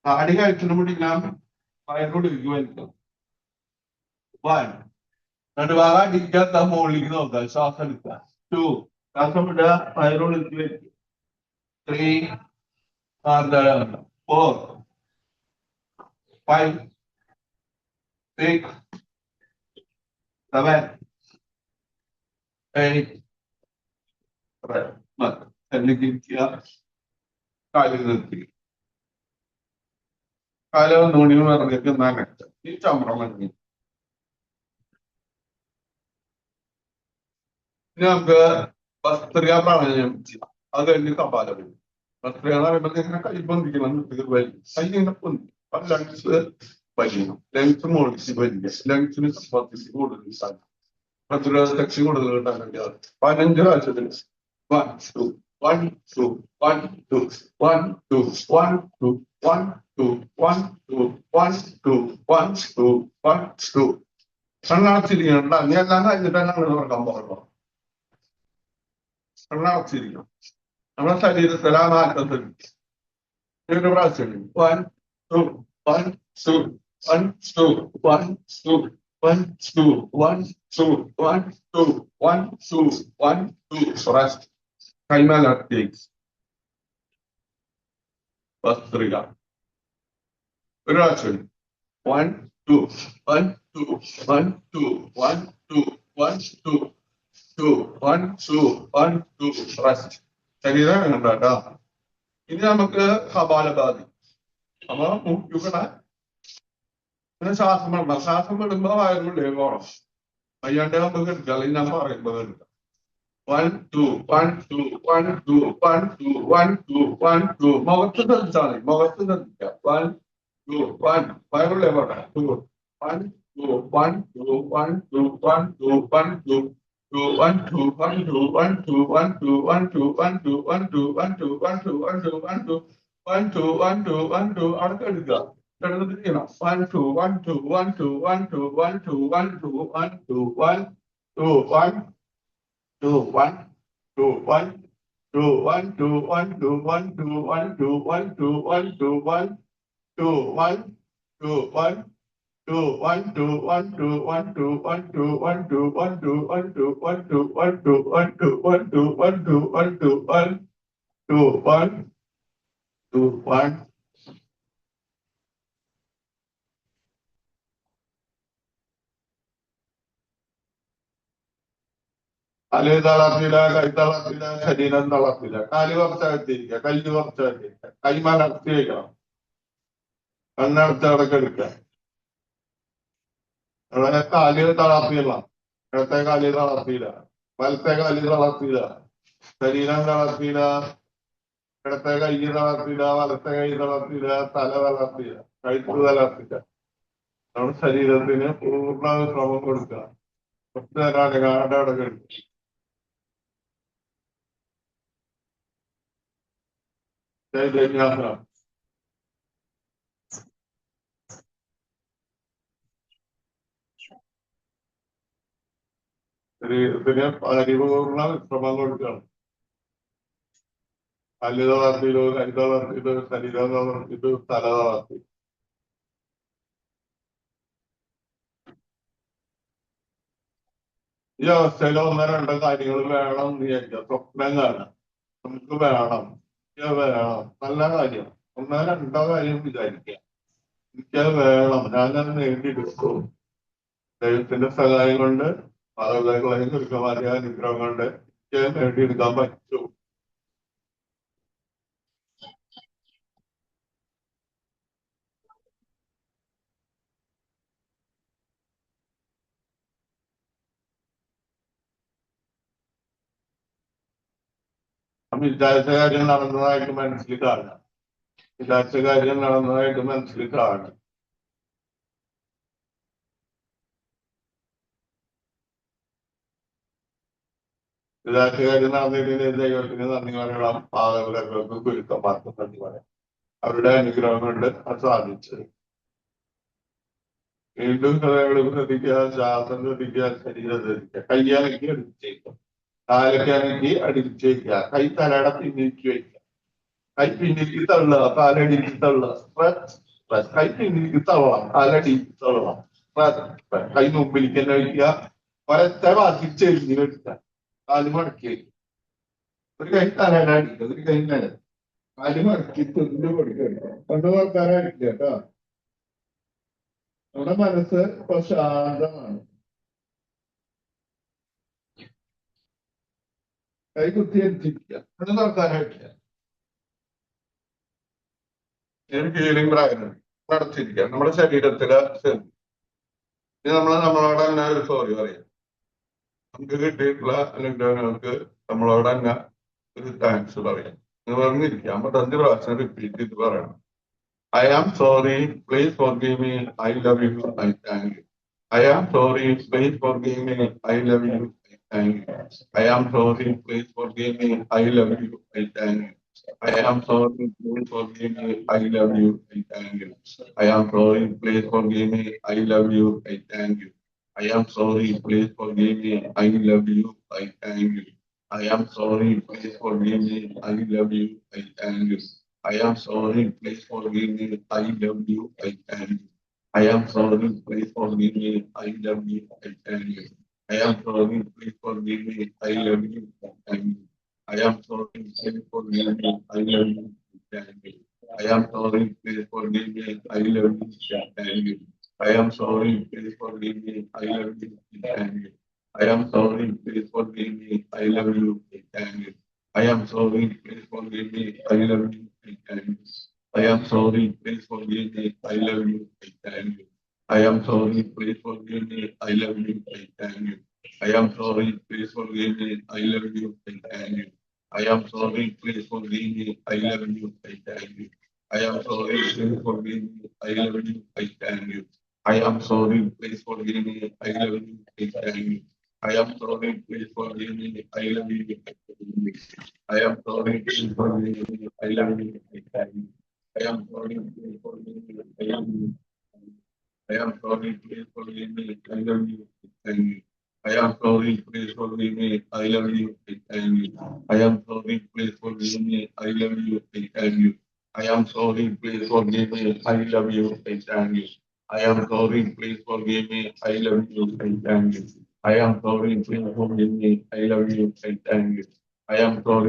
A: താടി കഴിച്ചിട്ട് പിടിക്കാം. വയറുള്ളിലേക്ക് വലിക്കാം. 1, നടുഭാഗം അടിക്കാത്ത മുകളിലേക്ക് നോക്കുക. ശ്വാസം എടുക്കുക. 2, ശ്വാസം വിടുക. വയറുള്ളിലേക്ക് വലിക്കുക. 3, മാർജാനാസനം. 4, 5, 6, 7, 8, എന്നിരിക്കുക. കാല് നിർത്തി. കാല് ഒന്നുകൂടി പറഞ്ഞിട്ട് നനച്ച് ഈ ചമ്രം മഞ്ഞി. ഇനി നമുക്ക് ഭസ്ത്രിക പ്രാണായാമം ചെയ്യാം. അത് കഴിഞ്ഞ് കപാലം. ഭസ്ത്രിക എന്ന് പറയുമ്പോൾ ഇങ്ങനെ കൈ പൊന്തിക്കണം. കൈ ഇങ്ങനെ പൊന്തി ലങ്സ് വലിയണം. ലങ്സ് മുകളിൽ വലിയ ലങ്സിന് സപ്പോർട്ടിച്ച് കൂടുതൽ സാധിക്കും. പ്രതിരോധ ശക്തി കൂടുതൽ കിട്ടാൻ വേണ്ടിയാണ് 15 പ്രാവശ്യത്തിന് 1 2 1 2 1 2 1 2 1 2 1 2 1 2 1 2 1 2 1 2 കണ്ണടച്ചിരിക്കണം. നീ എല്ലാം കഴിഞ്ഞിട്ടാണ് തുറക്കാൻ പോകുന്നത്. കണ്ണടച്ചിരിക്കണം. നമ്മുടെ ശരീരത്തിൽ ആ നാട്ടം ശ്രമിക്കും. ഒരു പ്രാവശ്യം 1 2 1 2 1 2 1 2 1 2 1 2 1 2 1 2 1 2 rest. കൈമലർത്തേക്ക് ഭസ്ത്രിക ഒരു പ്രാവശ്യം 1 2 1 2 1 2 1 2 1 2 2 1 2 1 2 rest. ശരീരം കണ്ടാ. ഇനി നമുക്ക് കപാലഭാതി. അപ്പൊ മുക്കിക്കണ ശ്വാസം വിടണം. ശ്വാസം വിടുമ്പോ വയറുള്ളിൽ പോകണം. വയ്യാണ്ട് നമുക്ക് എടുക്കാം. അല്ലെങ്കിൽ ഞാൻ പറയുമ്പോ എടുക്കാം. 1 2 1 2 1 2 1 2 1 2 1 2 മുഖത്ത് ശ്രദ്ധിച്ചാൽ മതി. മുഖത്ത് ശ്രദ്ധിക്കാം. 1 2 1 വയറുള്ളിൽ പോട്ടെ. 2 1 2 1 2 1 2 1 2 1 2 2 1 2 1 2 1 2 1 2 1 2 1 2 1 2 1 2 1 2 1 2 1 2 1 2 1 2 1 2 അവിടെ എടുക്കുക. കിടന്നിട്ട് ചെയ്യണം. 1 2 1 2 1 2 1 2 1 2 1 2 1 2 1 2 1 2 1 2 1 2 1 2 1 2 1 2 1 2 1 2 1 2 1 2 1 2 1 2 1 2 1 2 1 2 1 2 1 2 1 2 1 2 1 2 1 2 1 2 1 2 1 2 1 2 1 2 1 2 1 തല തളർത്തില്ല, കൈ തളർത്തില്ല, ശരീരം തളർത്തില്ല. കാല് കുറച്ചകത്തിരിക്കുക, കല്ല് കുറച്ചകത്തിരിക്കുക, കൈമലർത്തി വയ്ക്കണം. കണ്ണടച്ച് അടക്കെടുക്കുക. കാല് തളർത്തിയില്ല, ഇടത്തെ കാല് തളർത്തിയില്ല, വലത്തെ കാല് തളർത്തിയില്ല, ശരീരം തളർത്തിയില്ല, ഇടത്തെ കൈ തളർത്തിയില്ല, വലത്തെ കൈ തളർത്തിയില്ല, തല തളർത്തിയില്ല, കഴുത്ത് തളർത്തില്ല. നമ്മുടെ ശരീരത്തിന് പൂർണ്ണ ശ്രമം കൊടുക്കുക. കുറച്ച് നേരം അടങ്ങാണ്ട് അടക്കെടുക്കുക. ചൈതന്യാസനം. ശരീരത്തിന് പരിപൂർണ വിശ്രമം കൊടുക്കണം. കല്ല് തളർത്തിയില്ലോ, കൈ തളർത്തിയില്ലോ, ശരീരം തളർത്തിയിട്ട് തല തളർത്തി. ഈ അവസ്ഥയിൽ ഒന്നോ രണ്ടോ കാര്യങ്ങൾ വേണം എന്ന് വിചാരിക്കുക. സ്വപ്നം കാണാം, നമുക്ക് വേണം, വേണം, നല്ല കാര്യം. ഒന്നോ രണ്ടോ കാര്യം വിചാരിക്കുക. എനിക്കത് വേണം, ഞാനത് നേടിയെടുക്കും. ദൈവത്തിന്റെ സഹായം കൊണ്ട്, മാതാപിതാക്കളെയും ഗുരുക്കന്മാരുടെ അനുഗ്രഹം കൊണ്ട് എനിക്ക് നേടിയെടുക്കാൻ പറ്റും. വിചാരിച്ച കാര്യം നടന്നതായിട്ട് മനസ്സിൽ കാണുക. വിചാരിച്ച കാര്യം നടന്നതായിട്ട് മനസ്സിൽ കാണുക. വിചാരിച്ച കാര്യം നടന്നിട്ട് ദൈവത്തിന് നന്ദി പറയണം. മാതാപിതാക്കൾക്ക് ഗുരുക്കന്മാർക്ക് നന്ദി പറയാം. അവരുടെ അനുഗ്രഹം കൊണ്ട് അത് സാധിച്ചത്. വീണ്ടും ഹൃദയങ്ങൾ ശ്രദ്ധിക്കുക, ശ്വാസം ശ്രദ്ധിക്കുക, ശരീരം ശ്രദ്ധിക്കുക. കയ്യാനൊക്കെ അടിച്ചേക്കുക, കാലൊക്കെ അടിച്ചേക്കുക, കൈ തലയുടെ പിന്നിലേക്ക് വയ്ക്കുക, കൈ പിന്നിലേക്ക് തള്ളുക, കാലടിക്ക് തള്ളുക, കൈ പിന്നിലേക്ക് തള്ളണം, കാലടിക്ക് തള്ളണം, കൈ മുമ്പിലേക്ക് തന്നെ വയ്ക്കുക, ഒരത്തെ വാദിച്ചെഴുതി വെക്കുക, കാല് മടക്കി വയ്ക്കുക, ഒരു കൈ തലയുടെ അടിക്കുക, ഒരു കൈ നേരം കാല് മടക്കി തൊഴിൽ കൊടുക്കുക. കൊണ്ട് വർത്താനം അടിക്കുക കേട്ടോ. നമ്മുടെ മനസ്സ് ഇപ്പൊ ശാന്തമാണ്. കൈ കുത്തിയിരിക്കുക, അത് നടത്താനായിട്ടില്ല. ഒരു ഹീലിംഗ് പ്രായം നടത്തിയിരിക്കുക നമ്മുടെ ശരീരത്തിലെ നമ്മളോട് തന്നെ ഒരു സോറി പറയാം. നമുക്ക് കിട്ടിയിട്ടുള്ള അനുഗ്രഹങ്ങൾക്ക് നമ്മളോട് തന്നെ ഒരു താങ്ക്സ് പറയാം. പറഞ്ഞിരിക്കുക 55 പ്രാവശ്യം റിപ്പീറ്റ് ചെയ്ത് പറയണം. I am sorry, please forgive me, I love you, I thank you. I am sorry, please forgive me, I love you, I thank you. I am sorry, please forgive me, I love you, I thank you. I am sorry, please forgive me, I love you, I thank you. I am sorry, please forgive me, I love you, I thank you. I am sorry, please forgive me, I love you, I thank you. I am sorry, please forgive me, I love you, I thank you. I am sorry, please forgive me, I love you, I thank you. I am sorry, please forgive me, I love you, I thank you. I am sorry, please forgive me, I love you, I thank you. I am sorry, please forgive me, I love you, I thank you. I am sorry, please forgive me, I love you, I thank you. I am sorry, please forgive me, I love you, I thank you. I am sorry, please forgive me, I love you, I thank you. I am sorry, please forgive me, I love you, I thank you. I am sorry, please forgive me, I love you, I thank you. I am sorry, please forgive me, I love you, I thank you. I am sorry, please forgive me, I love you, I thank you. I am sorry, please forgive me, I love you, I thank you. I am sorry, please forgive me, I love you, I thank you. I am sorry, please forgive me, I love you, I thank you. I am sorry, please forgive me, I love you, I thank you. I am sorry, please forgive me, I love you, I thank you. I am sorry, please forgive me, I love you. I am sorry, please forgive me, I love you, thank you. I am sorry, please forgive me, I love you, thank you. I am sorry, please forgive me, I love you, thank you. I am sorry, please forgive me, I love you, thank you. I am sorry, please forgive me, I love you, thank you. I am sorry, please forgive me, I love you, thank you. I am sorry, please forgive me, I love you, thank you. I am sorry, please forgive me, I love you, thank you. I am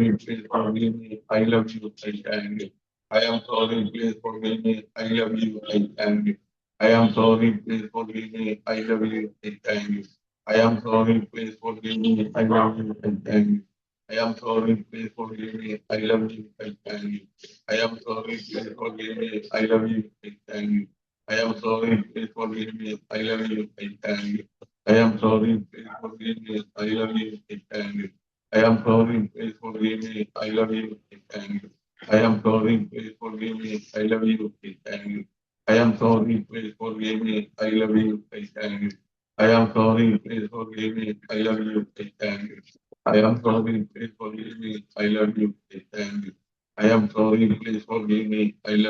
A: sorry, please forgive me. I love you and thank you. I am sorry, please forgive me. I love you and thank you. I am sorry, please forgive me. I love you and thank you. I am sorry, please forgive me. I love you and thank you. I am sorry, please forgive me. I love you and thank you. I am sorry, please forgive me. I love you and thank you. I am sorry, please forgive me. I love you and thank you. I am sorry, please forgive me. I love you and thank you. I am sorry, please forgive me. I love you. I thank you. I am sorry, please forgive me. I love you. I thank you. I am sorry, please forgive me. I love you. I thank you. I am sorry, please forgive me. I love you.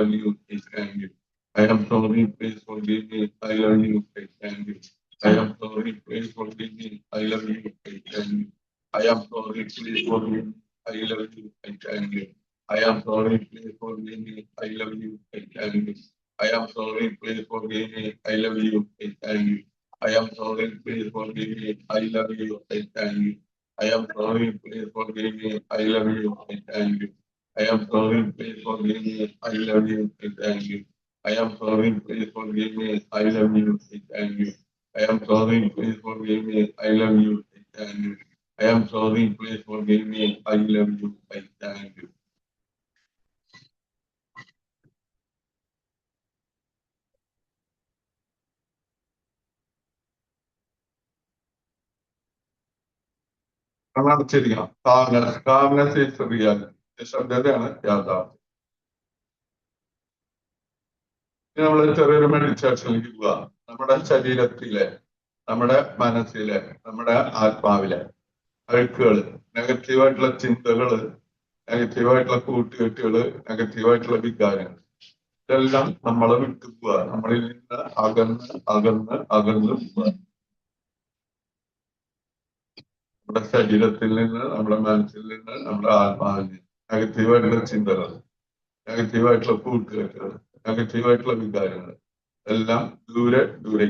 A: I thank you. I am sorry, please forgive me. I love you. I thank you. I am sorry, please forgive me. I love you. I thank you. I am sorry, please forgive me. I love you. I thank you. I am sorry, please forgive me. I love you. I thank you. I am sorry, please forgive me. I love you. I thank you. I am sorry, please forgive me. I love you. I thank you. I am sorry, please forgive me. I love you. I thank you. I am sorry, please forgive me. I love you. I thank you. I am sorry, please forgive me. I love you. I thank you. I am sorry, please forgive me. I love you. I thank you. I am sorry, please forgive me. I love you. I thank you. അടച്ചിരിക്കണം. Calmness is reality. നിശബ്ദതയാണ് യാഥാർത്ഥ്യം. ഇനി നമ്മൾ ചെറിയൊരു മെഡിറ്റേഷനിലേക്ക് പോവുക. നമ്മുടെ ശരീരത്തിലെ, നമ്മുടെ മനസ്സിലെ, നമ്മുടെ ആത്മാവിലെ അഴുക്കുകള്, നെഗറ്റീവായിട്ടുള്ള ചിന്തകള്, നെഗറ്റീവായിട്ടുള്ള കൂട്ടുകെട്ടുകള്, നെഗറ്റീവായിട്ടുള്ള വികാരങ്ങൾ, ഇതെല്ലാം നമ്മളെ വിട്ടു പോവുക. നമ്മളിൽ നിന്ന് അകന്ന് അകന്ന് അകന്ന് പോവുക. നമ്മുടെ ശരീരത്തിൽ നിന്ന്, നമ്മുടെ മനസ്സിൽ നിന്ന്, നമ്മുടെ ആത്മാവിൽ നിന്ന് നെഗറ്റീവായിട്ടുള്ള ചിന്തകൾ, നെഗറ്റീവായിട്ടുള്ള കൂട്ടുകെട്ടുകൾ, നെഗറ്റീവായിട്ടുള്ള വികാരങ്ങൾ എല്ലാം ദൂരെ ദൂരെ.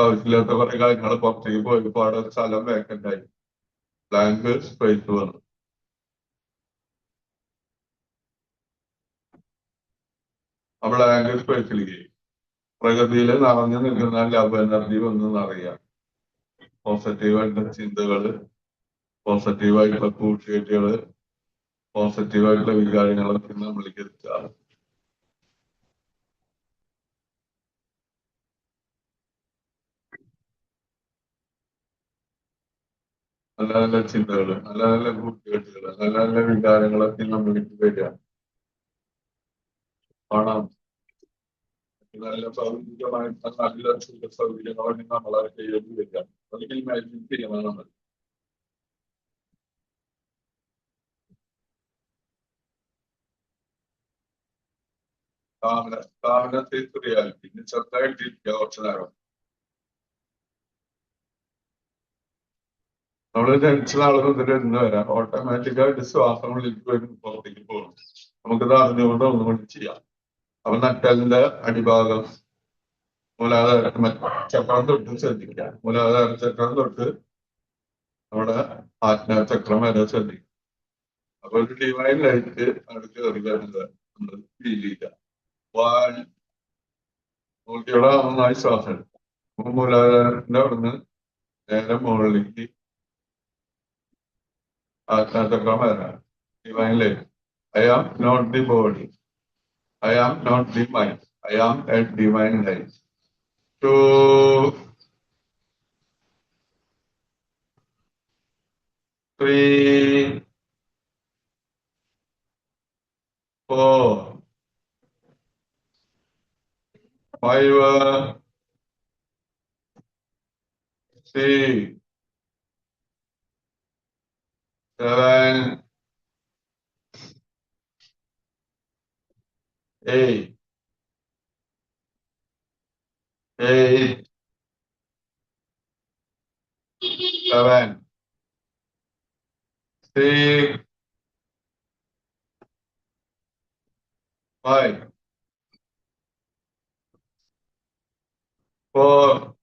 A: ആവശ്യമില്ലാത്ത കുറെ കാര്യങ്ങൾ പുറത്തേക്ക് പോയി ഒരുപാട് സ്ഥലം വേക്കൻ്റ് ആയി, ബ്ലാങ്ക് സ്പേസ് വന്നു. നമ്മൾ ആംഗിൾ സ്പേസിലേക്ക് പ്രകൃതിയിൽ നിറഞ്ഞു നിൽക്കുന്ന ലവ് എനർജി ഒന്ന് നിറയാം. പോസിറ്റീവായിട്ടുള്ള ചിന്തകള്, പോസിറ്റീവായിട്ടുള്ള കൂട്ടുകെട്ടുകള്, പോസിറ്റീവായിട്ടുള്ള വികാരങ്ങളൊക്കെ നമ്മളിലേക്ക് എത്തുക. നല്ല നല്ല ചിന്തകള്, നല്ല നല്ല കൂട്ടുകെട്ടുകള്, നല്ല നല്ല വികാരങ്ങളൊക്കെ നമ്മളിലേക്ക് വരിക. പണം, നല്ല ഭൗതികമായിട്ടുള്ള നല്ല സുഖ സൗകര്യങ്ങളൊക്കെ നമ്മളെ കയ്യിലേക്ക് വരിക. അതൊക്കെ ഇമാജിൻ ചെയ്യണം നമ്മൾ. കാമനത്തെ റിയാലിറ്റി ചെറുതായിട്ടിരിക്കുക കുറച്ചു നേരം. നമ്മൾ ജനിച്ച നാളെ മുതൽ ഇന്ന് വരാം ഓട്ടോമാറ്റിക്കായിട്ട് ശ്വാസങ്ങളിലേക്ക് വരും, പുറത്തേക്ക് പോകും. നമുക്കിത് അറിഞ്ഞുകൊണ്ട് ഒന്നുകൊണ്ട് ചെയ്യാം. അപ്പൊ നട്ടലിന്റെ അടിഭാഗം മൂലാധാര ചക്രം തൊട്ട് ശ്രദ്ധിക്കുക. മൂലാധാര ചക്രം തൊട്ട് നമ്മുടെ ആജ്ഞാചക്രം വരെ ശ്രദ്ധിക്കുക. അപ്പൊ ഒരു ഡിവൈൻ ലൈറ്റ് അവിടെ കയറി വരുന്നത് നമ്മൾ ഫീൽ ചെയ്യുക. നോക്കിയോടെ നന്നായി ശ്വാസം എടുക്കും. മൂലാധാരത്തിന്റെ അവിടുന്ന് നേരെ മുകളിലേക്ക് ആജ്ഞാചക്രം വരാം. Divine light. I am not the body. I am not the mind. I am a divine light. 2, 3, 4, 5, 6, 7, 8, 7, 6, 5, 4,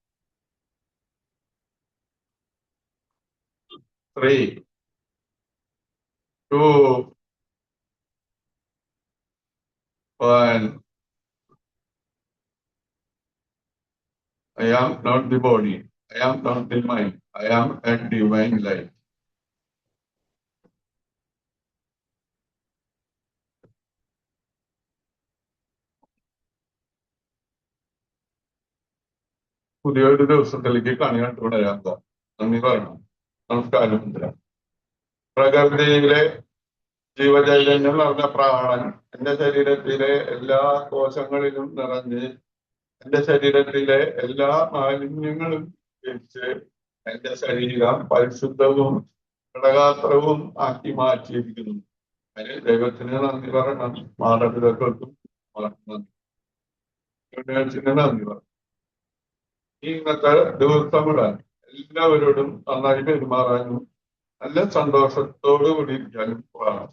A: 3, 2, 1. I am not the body. I am not the mind. I am a divine light. പുതിയൊരു ദിവസത്തിലേക്ക് കണി കണ്ടുകൊണ്ടിരാൻ നന്ദി പറയണം. നമസ്കാരം. പ്രകൃതിയിലെ ജീവചൈതന്യം നിറഞ്ഞ പ്രാണൻ എന്റെ ശരീരത്തിലെ എല്ലാ കോശങ്ങളിലും നിറഞ്ഞ് എന്റെ ശരീരത്തിലെ എല്ലാ മാലിന്യങ്ങളും വെച്ച് എന്റെ ശരീരം പരിശുദ്ധവും ഘടകാത്രവും ആക്കി മാറ്റിയിരിക്കുന്നു. അതിന് ദൈവത്തിന് നന്ദി പറയണം. മാതാപിതാക്കൾക്കും നന്ദി പറയണം. ഇന്നത്തെ ദിവസമുള്ള എല്ലാവരോടും നന്നായി പെരുമാറാനും നല്ല സന്തോഷത്തോടു കൂടി ഇരിക്കാനും വേണം.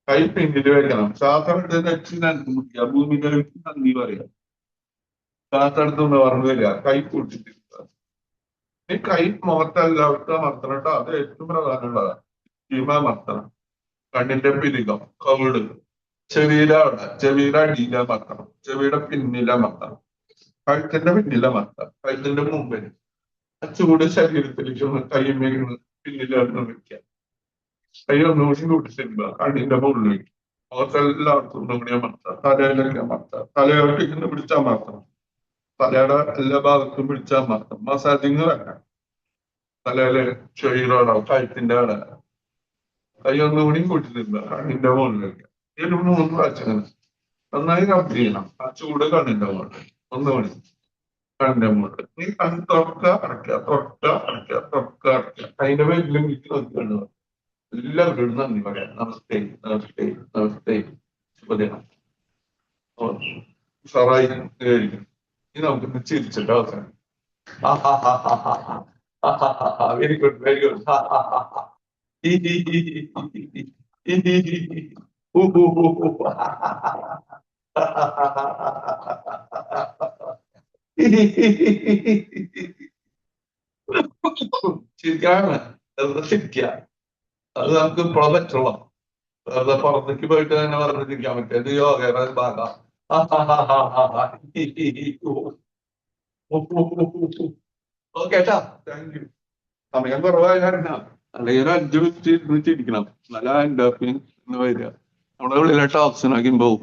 A: കൈ പിന്നിൽ വെക്കണം. ശ്വാസം എടുത്ത് നെച്ചിനടുത്ത് മുട്ടിക്കുക. ഭൂമികൾക്ക് നന്ദി പറയാം. ശ്വാസം എടുത്തൊന്ന് പറഞ്ഞു വരിക. കൈ കൂട്ടിട്ടിരിക്കുക. ഈ കൈ മുഖത്തെല്ലാവർക്കും അമർത്തണം കേട്ടോ. അത് ഏറ്റവും പ്രധാനമുള്ളതാണ്. ഭീമ അമർത്തണം. കണ്ണിന്റെ പിരികം, കവിട്, ചെവിയിലെ അവിടെ, ചെവിയുടെ അടിയിലെ അമർത്തണം, ചെവിയുടെ പിന്നിലെ അമർത്തണം, കഴുത്തിന്റെ പിന്നിലെ അമർത്തണം, കഴുത്തിന്റെ മുമ്പിൽ. ആ ചൂട് ശരീരത്തിലേക്ക് ഒന്ന് കൈമേന്ന് പിന്നിലൊന്ന് വെക്കുക. കൈ ഒന്നുകൂടി കൂട്ടിച്ചിരുക. കണ്ണിന്റെ മുകളിലേക്ക്. മുഖത്തെല്ലാവർക്കും ഒന്നുകൂടി അമർത്താം. തലയിലേക്ക് അമർത്താം. തലയോട്ടേക്ക് പിടിച്ചമർത്തണം. തലയുടെ എല്ലാ ഭാഗത്തും പിടിച്ചമർത്തണം. മസാജിങ് വേണം. തലയിലെ ചെവിയിലോടോ കഴുത്തിന്റെ അവിടെ കൈ ഒന്നുകൂടി കൂട്ടിച്ചിരുക. കണ്ണിന്റെ മുകളിലേക്ക്. ഒരു 3 പ്രാവശ്യം നന്നായി റബ്ബ് ചെയ്യണം. ആ ചൂട് കണ്ണിന്റെ മുകളിൽ. ഒന്നുകൂടി കണ്ണിന്റെ മുകളിൽ. നീ കണ്ണ് തുറക്കുക, അടയ്ക്കുക, തുറക്കുക, അടയ്ക്കുക, തുറക്കുക, അടയ്ക്കുക. അതിന്റെ പേരിലും വീട്ടിൽ നോക്കിയാണ് എല്ലാവരോടും നന്ദി പറയാം. നമസ്തേ, നമസ്തേ, നമസ്തേ. ശുഭദിനം. ഉഷാറായി കഴിക്കും. ഇനി നമുക്ക് ചിരിച്ചിട്ട് അവസാനം. Very good, very good. ചിരിക്കാണ്. ചിരിക്കുക. അത് നമുക്ക് പറ്റുള്ള വെറുതെ പുറത്തേക്ക് പോയിട്ട് തന്നെ പറഞ്ഞിരിക്കാൻ പറ്റും ഇത് യോഗയുടെ ഒരു ഭാഗം. ഓക്കെ കേട്ടാ, താങ്ക് യു. സമയം കുറവായ കാരണം അല്ലെങ്കിൽ ഒരു 5 മിനിറ്റ് ഇരുന്നിട്ടിരിക്കണം, നല്ല എൻഡോർഫിൻ എന്ന് വരിക, നമ്മുടെ ഉള്ളിലെ ടോക്സിനൊക്കെ പോകും.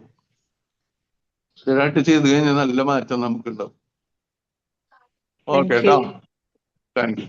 A: സ്ഥിരമായിട്ട് ചെയ്ത് കഴിഞ്ഞാൽ നല്ല മാറ്റം നമുക്കുണ്ടാവും. Okay
B: thank you.
A: കേട്ടോ, താങ്ക് യു.